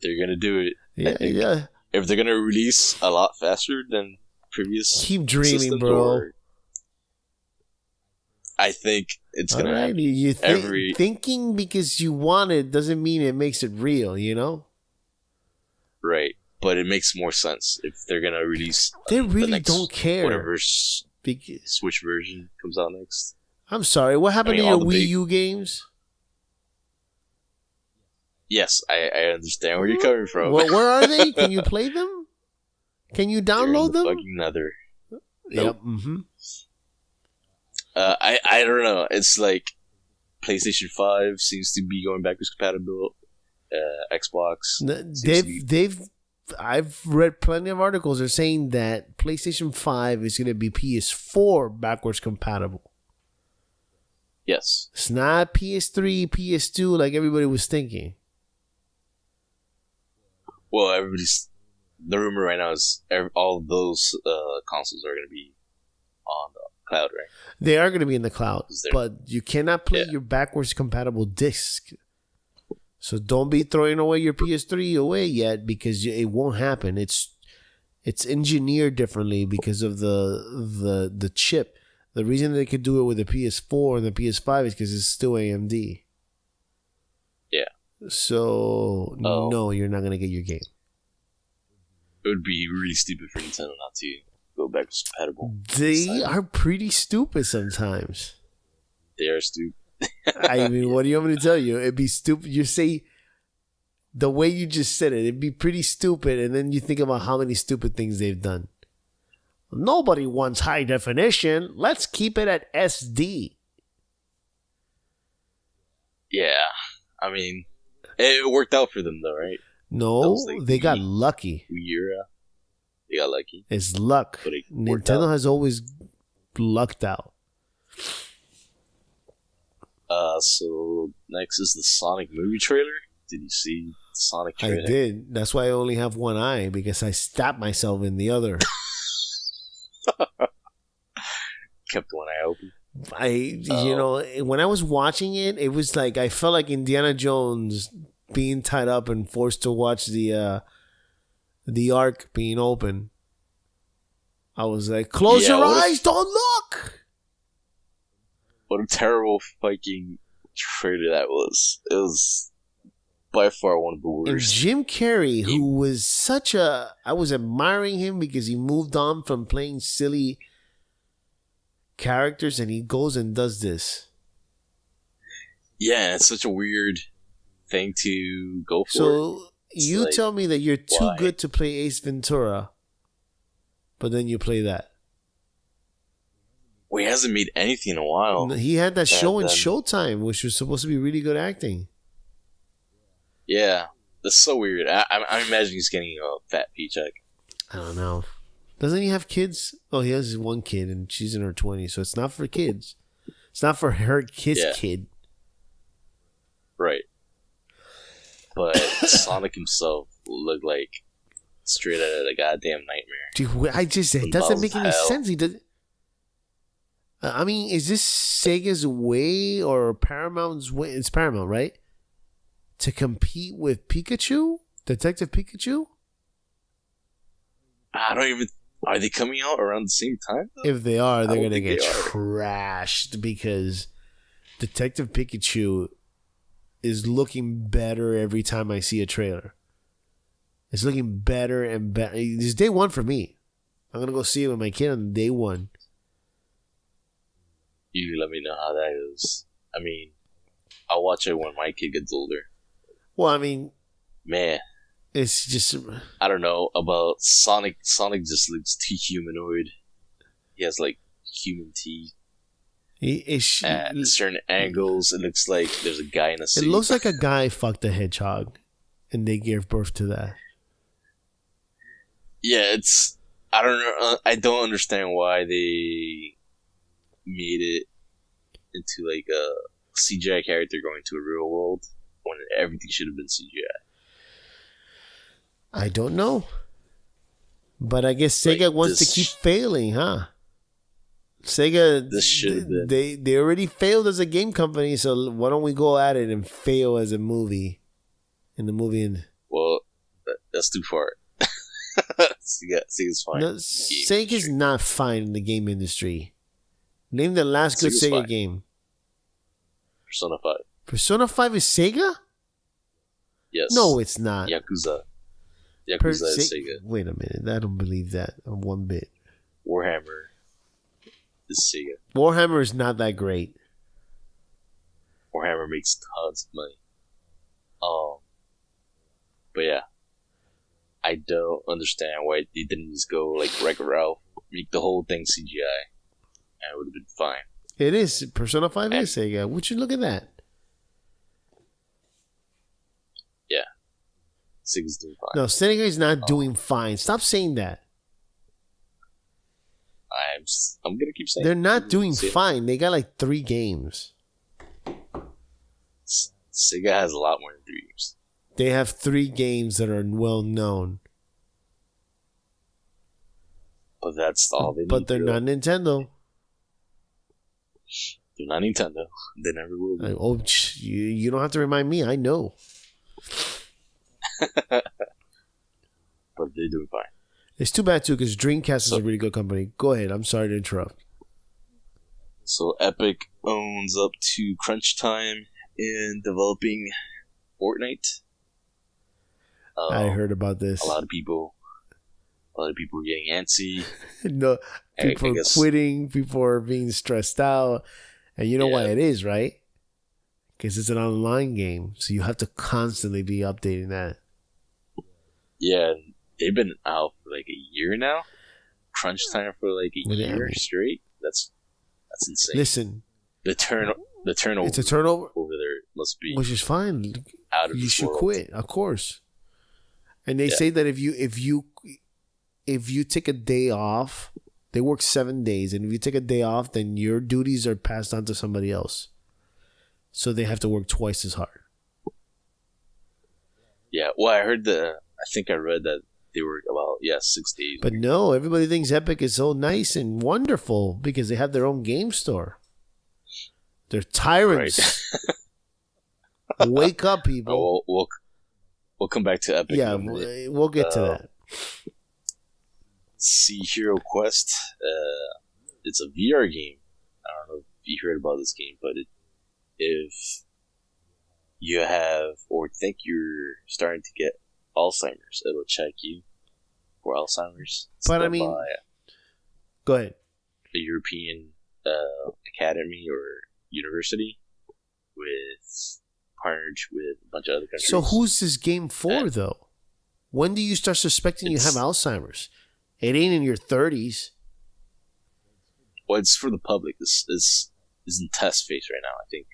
They're gonna do it. Yeah. If they're gonna release a lot faster than previous, keep dreaming, bro. I think it's gonna happen. Thinking because you want it doesn't mean it makes it real, Right, but it makes more sense if they're gonna release. They really don't care. Whatever Switch version comes out next. I'm sorry. What happened to your Wii U games? Yes, I understand where you're coming from. Well, where are they? Can you play them? Can you download them? Fucking nether. Yep. Nope. Mm-hmm. I don't know. It's like PlayStation 5 seems to be going backwards compatible. Xbox. I've read plenty of articles. They're saying that PlayStation 5 is going to be PS4 backwards compatible. Yes. It's not PS3, PS2 like everybody was thinking. Well, the rumor right now is all of those consoles are going to be on the cloud, right? They are going to be in the cloud, but you cannot play your backwards compatible disc. So don't be throwing away your PS3 away yet, because it won't happen. It's engineered differently because of the chip. The reason they could do it with the PS4 and the PS5 is because it's still AMD. Yeah. So no, you're not gonna get your game. It would be really stupid for Nintendo not to go backwards compatible. They are pretty stupid sometimes. They are stupid. I mean, what do you want me to tell you? It'd be stupid. You say the way you just said it, it'd be pretty stupid, and then you think about how many stupid things they've done. Nobody wants high definition. Let's keep it at SD. Yeah, I mean, it worked out for them though, right? No, they got lucky. They got lucky. It's luck. Nintendo has always lucked out. So next is the Sonic movie trailer. Did you see the Sonic trailer? I did. That's why I only have one eye, because I stabbed myself in the other. Kept one eye open. When I was watching it, it was like I felt like Indiana Jones being tied up and forced to watch the ark being open. I was like, close your eyes, don't look. What a terrible fucking trailer that was. It was by far one of the worst. And Jim Carrey, who was I was admiring him because he moved on from playing silly characters, and he goes and does this. Yeah, it's such a weird thing to go for. So You like, tell me that you're too why? good to play Ace Ventura, but then you play that. Well, he hasn't made anything in a while. He had that show in then- Showtime, which was supposed to be really good acting. Yeah, that's so weird. I'm imagining he's getting a fat paycheck. I don't know. Doesn't he have kids? Oh, he has one kid, and she's in her 20s, so it's not for kids. It's not for his Yeah. kid. Right. But Sonic himself looked like straight out of a goddamn nightmare. Dude, it doesn't make any Hell. sense. He does. I mean, is this Sega's way or Paramount's way? It's Paramount, right? To compete with Pikachu, Detective Pikachu. I don't even. Are they coming out around the same time? Though? If they are, they're don't gonna think get they are. trashed because Detective Pikachu is looking better every time I see a trailer. It's looking better and better. It's day one for me. I'm gonna go see it with my kid on day one. You let me know how that goes. I mean, I'll watch it when my kid gets older. Well, I mean, Man, it's just I don't know about Sonic. Sonic just looks too humanoid. He has like human teeth. At certain angles, it looks like there's a guy in a it suit. looks like a guy fucked a hedgehog, and they gave birth to that. Yeah, it's. I don't know. I don't understand why they made it into like a CGI character going to a real world when everything should have been CGI. I don't know, but I guess Like, Sega wants to this- keep failing, huh? Sega, This should have been. they already failed as a game company, so why don't we go at it and fail as a movie? In the movie, and Well, that's too far. Sega's fine. no, Game Sega's industry. not fine in the game industry. Name the last good Sega's Sega fine. game. Persona 5. Persona 5 is Sega? Yes. No, it's not. Yakuza. Per- Yakuza is Se- Sega. Wait a minute, I don't believe that one bit. Warhammer is Sega. Warhammer is not that great. Warhammer makes tons of money. But yeah, I don't understand why they didn't just go like Wreck-It Ralph, make the whole thing CGI, and it would have been fine. It is. Persona 5 is Sega. Would you look at that? Yeah, Sega's doing fine. No, Sega is not doing fine. Stop saying that. I'm gonna keep saying They're not doing Sega- fine. They got like 3 games. Sega has a lot more than 3 games. They have 3 games that are well known. But that's all they need. But they're to not Nintendo. They're not Nintendo. They never will be. You don't have to remind me. I know. But they're doing fine. It's too bad too because Dreamcast is So- a really good company. Go ahead. I'm sorry to interrupt. So Epic owns up to crunch time in developing Fortnite. I heard about this. a lot of people were getting antsy. No, I people are guess- quitting. People are being stressed out, and you know why Yeah. it is, right? Because it's an online game, so you have to constantly be updating that. Yeah, they've been out for like a year now. Crunch time for like a Well, yeah, I year mean- straight. That's insane. Listen, the turnover it's a turnover, over there must be which is fine. out of You this should world. quit, of course. And they Yeah. say that if you take a day off, they work 7 days, and if you take a day off, then your duties are passed on to somebody else. So they have to work twice as hard. Yeah, well, I think I read that they were about 6 days. But no, everybody thinks Epic is so nice and wonderful because they have their own game store. They're tyrants. Wake up, people. We'll come back to Epic. Yeah, in a minute. we'll get to that. See Hero Quest. It's a VR game. I don't know if you heard about this game, but if you have or think you're starting to get Alzheimer's, it'll check you for Alzheimer's. But I It's done mean- by Go ahead. a European academy or university with partnered with a bunch of other countries. So who's this game for, though? When do you start suspecting you have Alzheimer's? It ain't in your 30s. Well, it's for the public. This is in test phase right now, I think.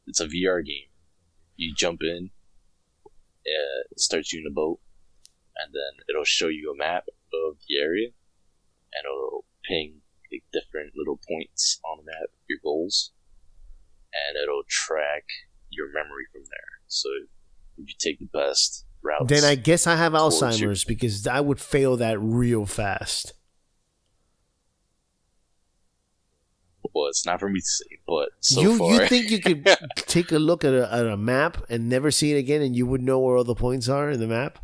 It's a VR game. You jump in, it starts you in a boat, and then it'll show you a map of the area, and it'll ping like different little points on the map, your goals, and it'll track your memory from there. So if you take the best routes, then I guess I have Alzheimer's because I would fail that real fast. Well, it's not for me to say, but you think you could take a look at a map and never see it again, and you would know where all the points are in the map?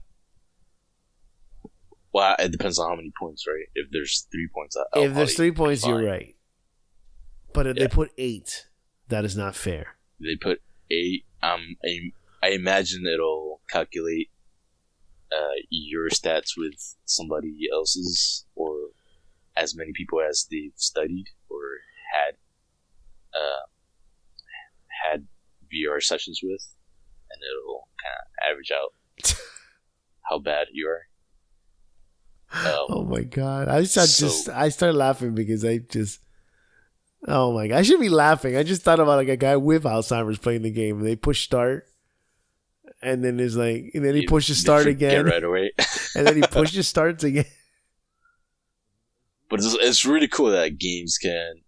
Well, it depends on how many points, right? If there's 3 points, if there's 3 points, you're right. But if they put 8, that is not fair. They put 8. I imagine it'll calculate your stats with somebody else's, or as many people as they've studied or had VR sessions with, and it'll kind of average out how bad you are. Oh my god! I started laughing because oh my god! I shouldn't be laughing. I just thought about like a guy with Alzheimer's playing the game, and they push start, and then there's like, and then he pushes start again right away, and then he pushes starts again. But it's really cool that games can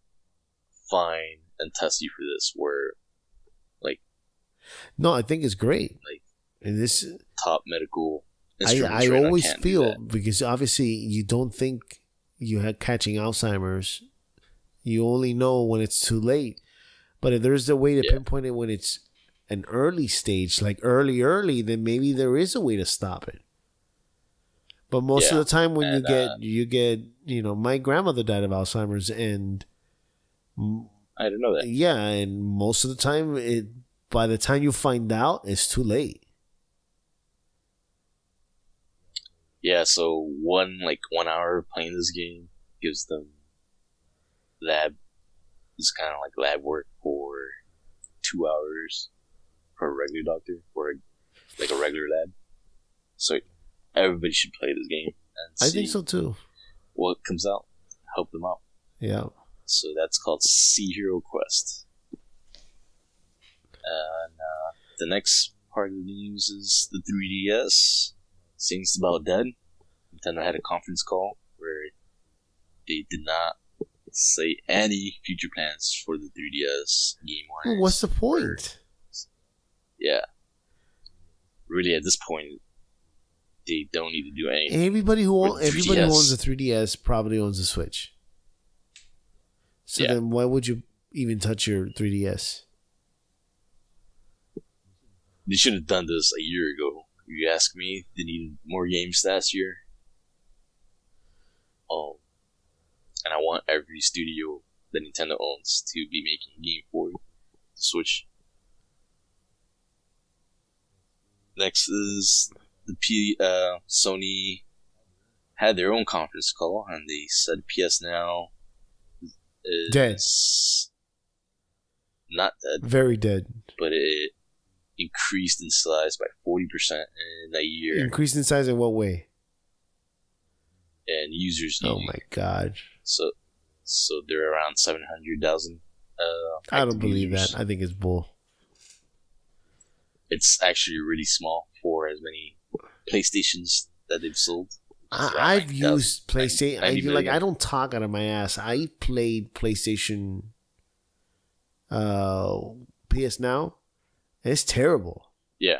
find and test you for this. Where, like, no, I think it's great. Like, and this top medical. I always feel, because obviously you don't think you're catching Alzheimer's. You only know when it's too late. But if there's a way to pinpoint it when it's an early stage, like early, then maybe there is a way to stop it. But most of the time when you get, my grandmother died of Alzheimer's, and I didn't know that. Yeah, and most of the time, by the time you find out, it's too late. Yeah, so 1 hour of playing this game gives them it's kind of like lab work for 2 hours for a regular doctor, or like a regular lab. So everybody should play this game and see, I think so too, what comes out. Help them out. Yeah. So that's called Sea Hero Quest. And the next part of the news is the 3DS. Seems about dead. Nintendo had a conference call where they did not say any future plans for the 3DS game-wise. Well, what's the point? Yeah. Really, at this point, they don't need to do anything. Everybody who owns a 3DS probably owns a Switch. So then why would you even touch your 3DS? They should have done this a year ago. If you ask me, they needed more games last year. And I want every studio that Nintendo owns to be making a game for the Switch. Next is the Sony had their own conference call, and they said PS Now is dead. Not dead. Very dead. But it increased in size by 40% in a year. Increased in size in what way? And users. Oh my god! So they're around 700,000. I don't believe that. I think it's bull. It's actually really small for as many PlayStations that they've sold. I've used PlayStation. I don't talk out of my ass. I played PlayStation PS Now. It's terrible. Yeah.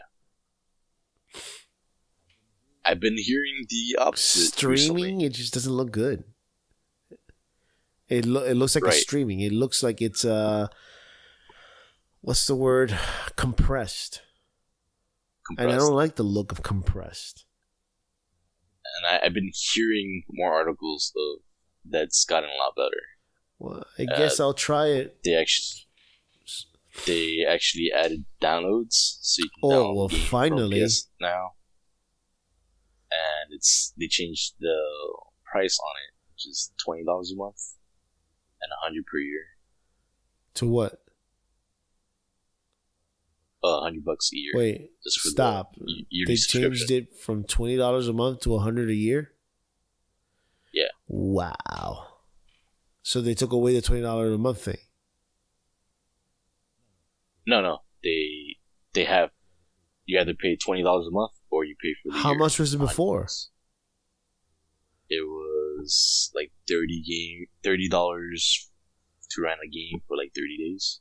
I've been hearing the opposite. Streaming, recently. it just doesn't look good. It looks like it's streaming. It looks like it's what's the word? Compressed. And I don't like the look of compressed. And I've been hearing more articles of that's gotten a lot better. Well, I guess I'll try it. They actually added downloads, so you can download games finally from PS Now. And they changed the price on it, which is $20 a month and $100 per year. To what? $100 a year. Wait, just for stop. The yearly They subscription. changed it from $20 a month to $100 a year? Yeah. Wow. So they took away the $20 a month thing. No. They have, you either pay $20 a month or you pay for the How year. much was it before? It was like $30 to rent a game for like 30 days.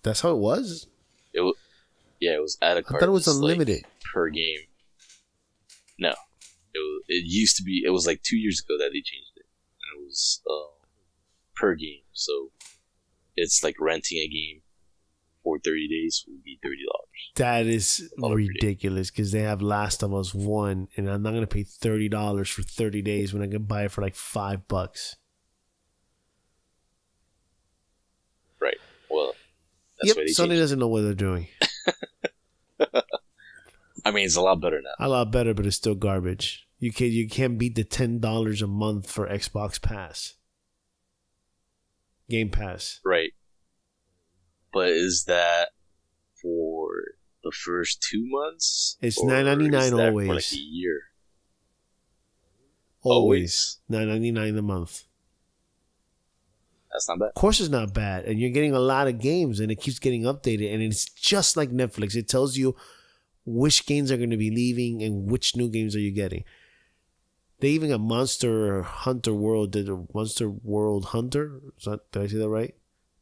That's how it was? It was at a cart. I thought it was unlimited. Like, per game. No. It used to be, it was like 2 years ago that they changed it. And it was per game. So it's like renting a game for 30 days would be $30. That is ridiculous because they have Last of Us 1 and I'm not going to pay $30 for 30 days when I can buy it for like $5. Right. Well, that's why they Sony changed doesn't know what they're doing. it. I mean, it's a lot better now. A lot better, but it's still garbage. You can't beat the $10 a month for Xbox Pass. Game Pass. Right. But is that for the first 2 months? It's Or $9.99 is that always. for like a year? Always. $9.99 a month. That's not bad. Of course it's not bad. And you're getting a lot of games and it keeps getting updated. And it's just like Netflix. It tells you which games are going to be leaving and which new games are you getting. They even got Monster Hunter World. Did a Monster World Hunter? Did I say that right?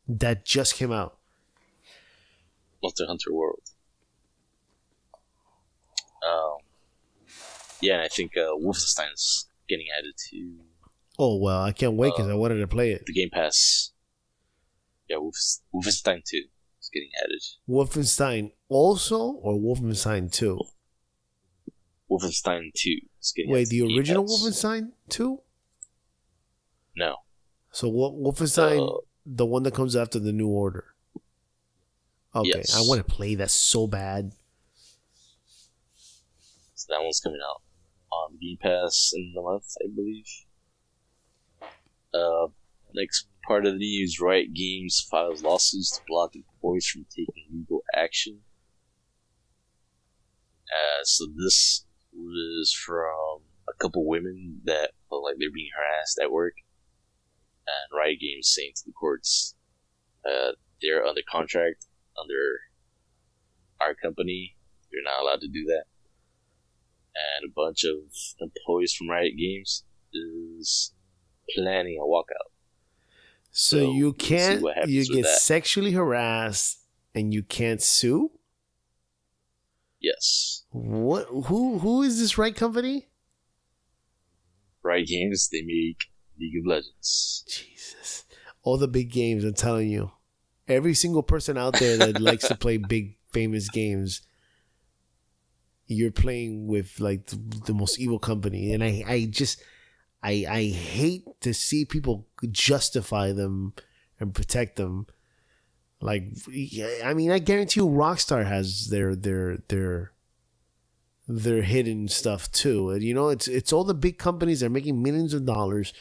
That just came out. Monster Hunter World. Yeah, and I think Wolfenstein's getting added to Oh, well, I can't wait because I wanted to play it. the Game Pass. Yeah, Wolfenstein 2 is getting added. Wolfenstein also or Wolfenstein 2? Wolfenstein 2 is getting Wait, added the to Game original Pass. Wolfenstein 2? No. So what Wolfenstein, the one that comes after the New Order? Okay, Yes. I want to play that so bad. So that one's coming out on Game Pass in the month, I believe. Next part of the news, Riot Games files lawsuits to block employees from taking legal action. So this was from a couple women that felt like they're being harassed at work. And Riot Games saying to the courts, they're under contract under our company. They're not allowed to do that. And a bunch of employees from Riot Games is planning a walkout. So So, you we'll see can't, what happens you with get that. sexually harassed and you can't sue? Yes. What? Who is this Riot company? Riot Games, they make League of Legends. Jesus. All the big games, I'm telling you. Every single person out there that likes to play big, famous games, you're playing with like the most evil company. And I hate to see people justify them and protect them. Like, I mean, I guarantee you Rockstar has their hidden stuff too. And, you know, it's all the big companies that are making millions of dollars,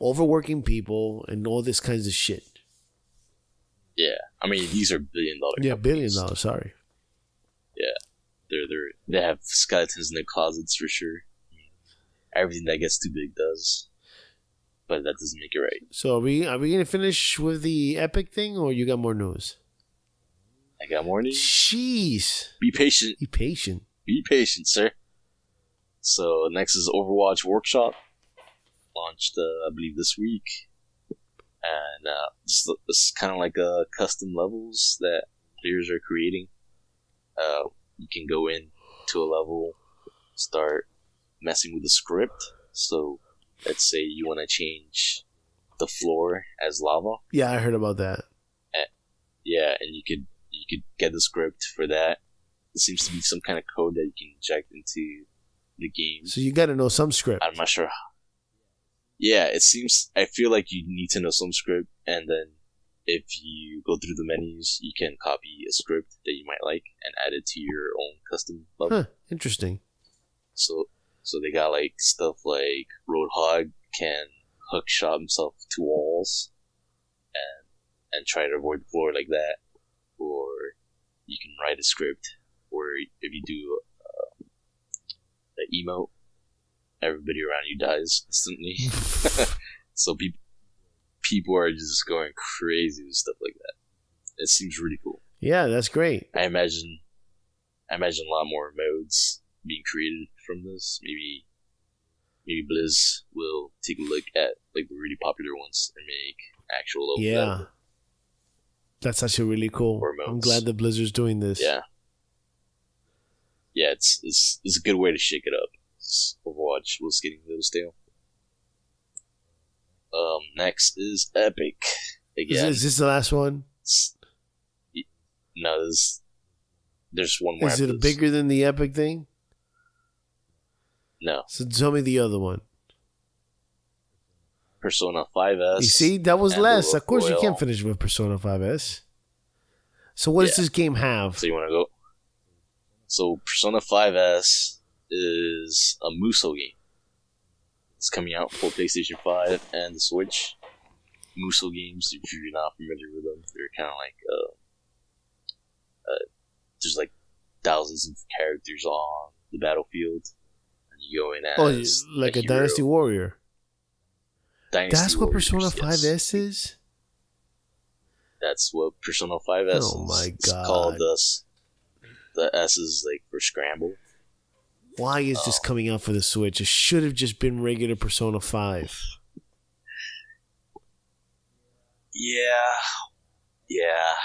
overworking people, and all this kinds of shit. Yeah. I mean, these are $1 billion Yeah, $1 billion. companies. Sorry. Yeah. They have skeletons in their closets for sure. Everything that gets too big does. But that doesn't make it right. So are we gonna finish with the Epic thing, or you got more news? I got more news. Jeez, Be patient. be patient. Be patient, sir. So next is Overwatch Workshop. Launched, I believe, this week. And this is kind of like custom levels that players are creating. You can go in to a level, start messing with the script. So let's say you want to change the floor as lava. Yeah, I heard about that. Yeah, and you could get the script for that. It seems to be some kind of code that you can inject into the game. So you got to know some script. I'm not sure. Yeah, it seems. I feel like you need to know some script, and then if you go through the menus, you can copy a script that you might like and add it to your own custom level. Huh? Interesting. So they got like stuff like Roadhog can hook shot himself to walls and try to avoid the floor like that, or you can write a script, or if you do an emote, everybody around you dies instantly. So people are just going crazy with stuff like that. It seems really cool. Yeah, that's great. I imagine a lot more modes being created from this. Maybe Blizz will take a look at like the really popular ones and make actual open level. That's actually really cool. I'm glad that Blizzard's doing this. Yeah, it's a good way to shake it up. Overwatch was getting a little stale. Next is Epic. Again, is this the last one? No, there's one more. Is it bigger than the Epic thing? No. So tell me the other one. Persona 5S. You see, that was less. Of course, you can't finish with Persona 5S. So what does this game have? So you want to go? So Persona 5S is a Musou game. It's coming out for PlayStation 5 and the Switch. Musou games, if you're not familiar with them, they're kind of like there's like thousands of characters on the battlefield, and you go in as like a hero. Dynasty Warrior. That's what Warriors, Persona yes. 5S is? That's what Persona 5S is. Oh my It's god. called this. The S is like for Scramble. Why is this coming out for the Switch? It should have just been regular Persona 5. Yeah,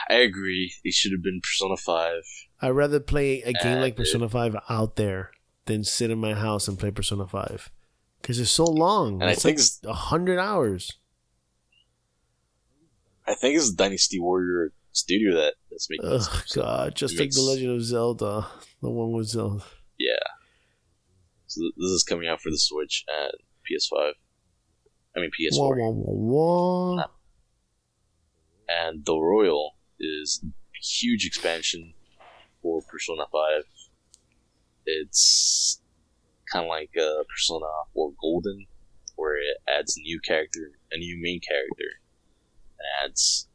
I agree. It should have been Persona 5. I'd rather play a game like Persona 5 out there than sit in my house and play Persona 5. Because it's so long. And it's I think like 100 hours. I think it's Dynasty Warrior Studio that's making this. Oh, God. Just like The Legend of Zelda. The one with Zelda. Yeah. So this is coming out for the Switch and PS5. I mean PS4. Wah, wah, wah, wah. And The Royal is a huge expansion for Persona 5. It's kind of like Persona 4 Golden, where it adds a new main character. It adds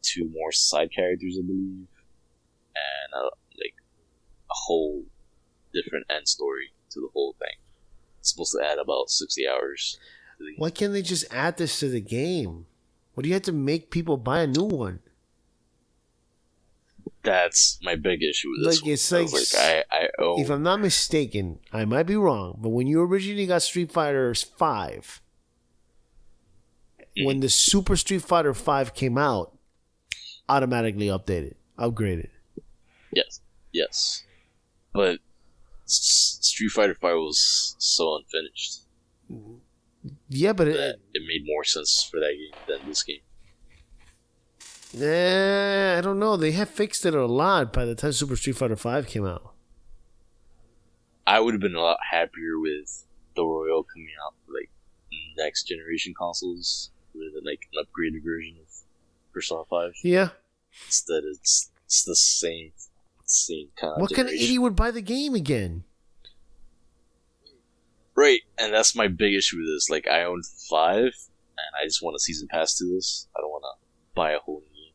2 more side characters, I believe, and like a whole different end story to the whole thing. It's supposed to add about 60 hours. Why can't they just add this to the game? What do you have to make people buy a new one? That's my big issue with this. It's like I own. If I'm not mistaken, I might be wrong, but when you originally got Street Fighter 5, when the Super Street Fighter 5 came out, automatically upgraded. Yes, but Street Fighter 5 was so unfinished. Yeah, but it made more sense for that game than this game. I don't know. They have fixed it a lot by the time Super Street Fighter 5 came out. I would have been a lot happier with the Royal coming out for like next generation consoles with like an upgraded version of Persona 5. Yeah. Instead, it's the same kind of. What kind of idiot would buy the game again? Right, and that's my big issue with this. Like, I own 5, and I just want a season pass to this. I don't want to buy a whole new game.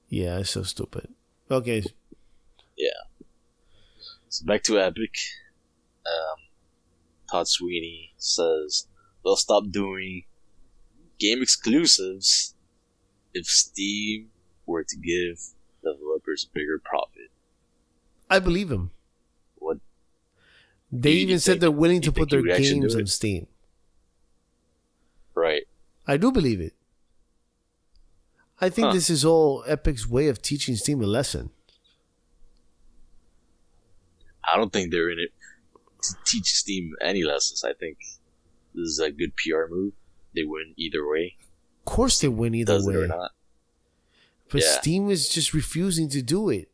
Yeah, it's so stupid. Okay. Yeah. So back to Epic. Todd Sweeney says they'll stop doing game exclusives if Steam were to give developers a bigger profit. I believe him. What? They even said they're willing to put their games on Steam. Right. I do believe it. I think this is all Epic's way of teaching Steam a lesson. I don't think they're in it to teach Steam any lessons. I think this is a good PR move. They win either way. Of course they win either way. Does it or not. But Steam is just refusing to do it.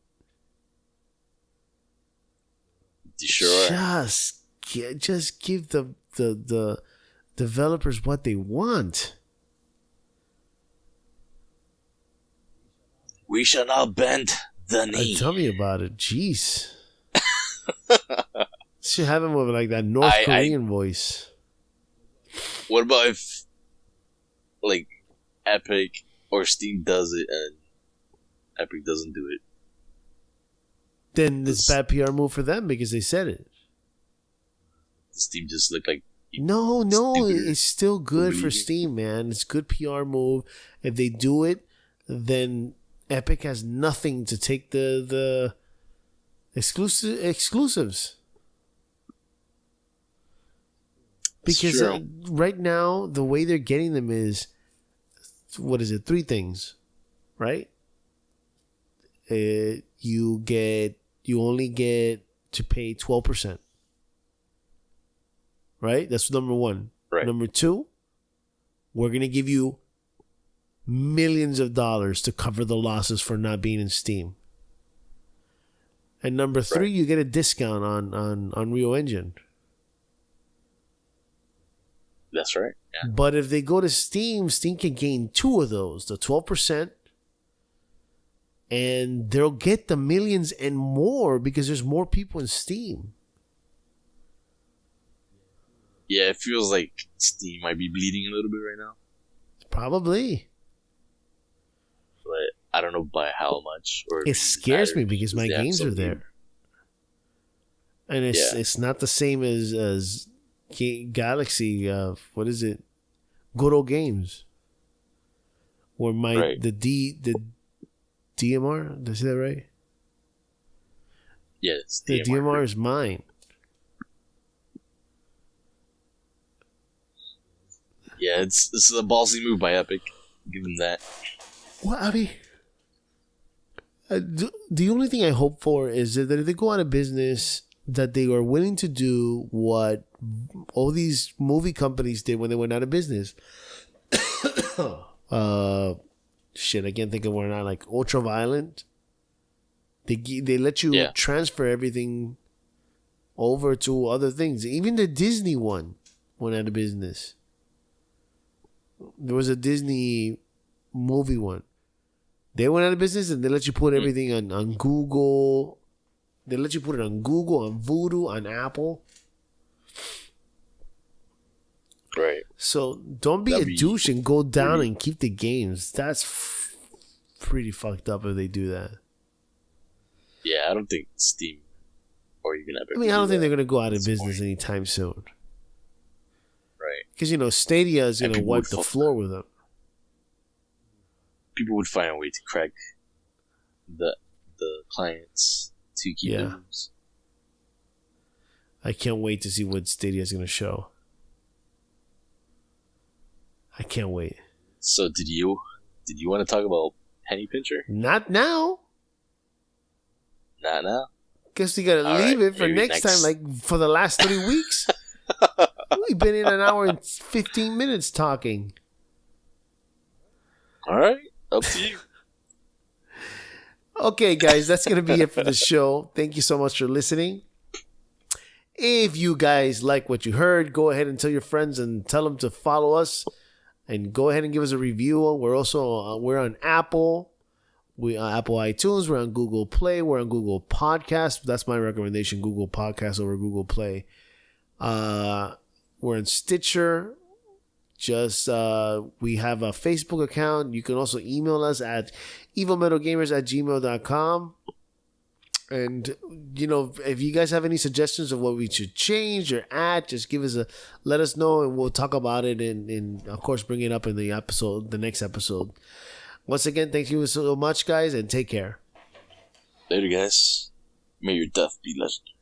You sure? Just give the developers what they want. We shall not bend the knee. Tell me about it. Jeez. Should have him with like that North Korean voice. What about if, like, Epic or Steam does it and Epic doesn't do it? Then it's bad PR move for them because they said it. Steam just looked like No, stupid. it's still good for Believe it. Steam, man. It's good PR move. If they do it, then Epic has nothing to take the exclusives. Because true. right now, the way they're getting them is, what is it? 3 things, right? You only get to pay 12%. Right? That's number 1. Right. Number 2, we're going to give you millions of dollars to cover the losses for not being in Steam. And number 3, you get a discount on Unreal Engine. That's right. Yeah. But if they go to Steam, Steam can gain 2 of those, the 12%, and they'll get the millions and more because there's more people in Steam. Yeah, it feels like Steam might be bleeding a little bit right now, Probably. but I don't know by how much. Or It scares me matters, because my they have games are something. there. And it's not the same as Galaxy, what is it? Good Old Games. Where the DMR, did I say that right? Yes, The DMR is mine. Yeah, it's a ballsy move by Epic. Give them that. Well, I mean, the only thing I hope for is that if they go out of business, that they are willing to do what all these movie companies did when they went out of business. Shit, I can't think of one now. Like Ultraviolent. They let you transfer everything over to other things. Even the Disney one went out of business. There was a Disney movie one. They went out of business and they let you put everything on Google. They let you put it on Google, on Voodoo, on Apple. Right. So don't be a douche and go down and keep the games. That's pretty fucked up if they do that. Yeah, I don't think Steam or even Epic. I mean, I don't think they're going to go out of business anytime soon. Right. Because, Stadia is going to wipe the floor with them. People would find a way to crack the clients to keep the rooms. I can't wait to see what Stadia is going to show. I can't wait. So did you want to talk about Penny Pincher? Not now. Not now. Guess we gotta leave it for next time, like for the last 3 weeks. We've been in 1 hour and 15 minutes talking. All right, up to you. Okay, guys, that's gonna be it for the show. Thank you so much for listening. If you guys like what you heard, go ahead and tell your friends and tell them to follow us, and go ahead and give us a review. We're also we're on Apple. We Apple iTunes. We're on Google Play. We're on Google Podcasts. That's my recommendation: Google Podcasts over Google Play. We're on Stitcher. We have a Facebook account. You can also email us at evilmetalgamers@gmail.com. And if you guys have any suggestions of what we should change or add, just let us know, and we'll talk about it, and of course bring it up in the next episode. Once again, thank you so much, guys, and take care. Later, guys. May your death be legendary.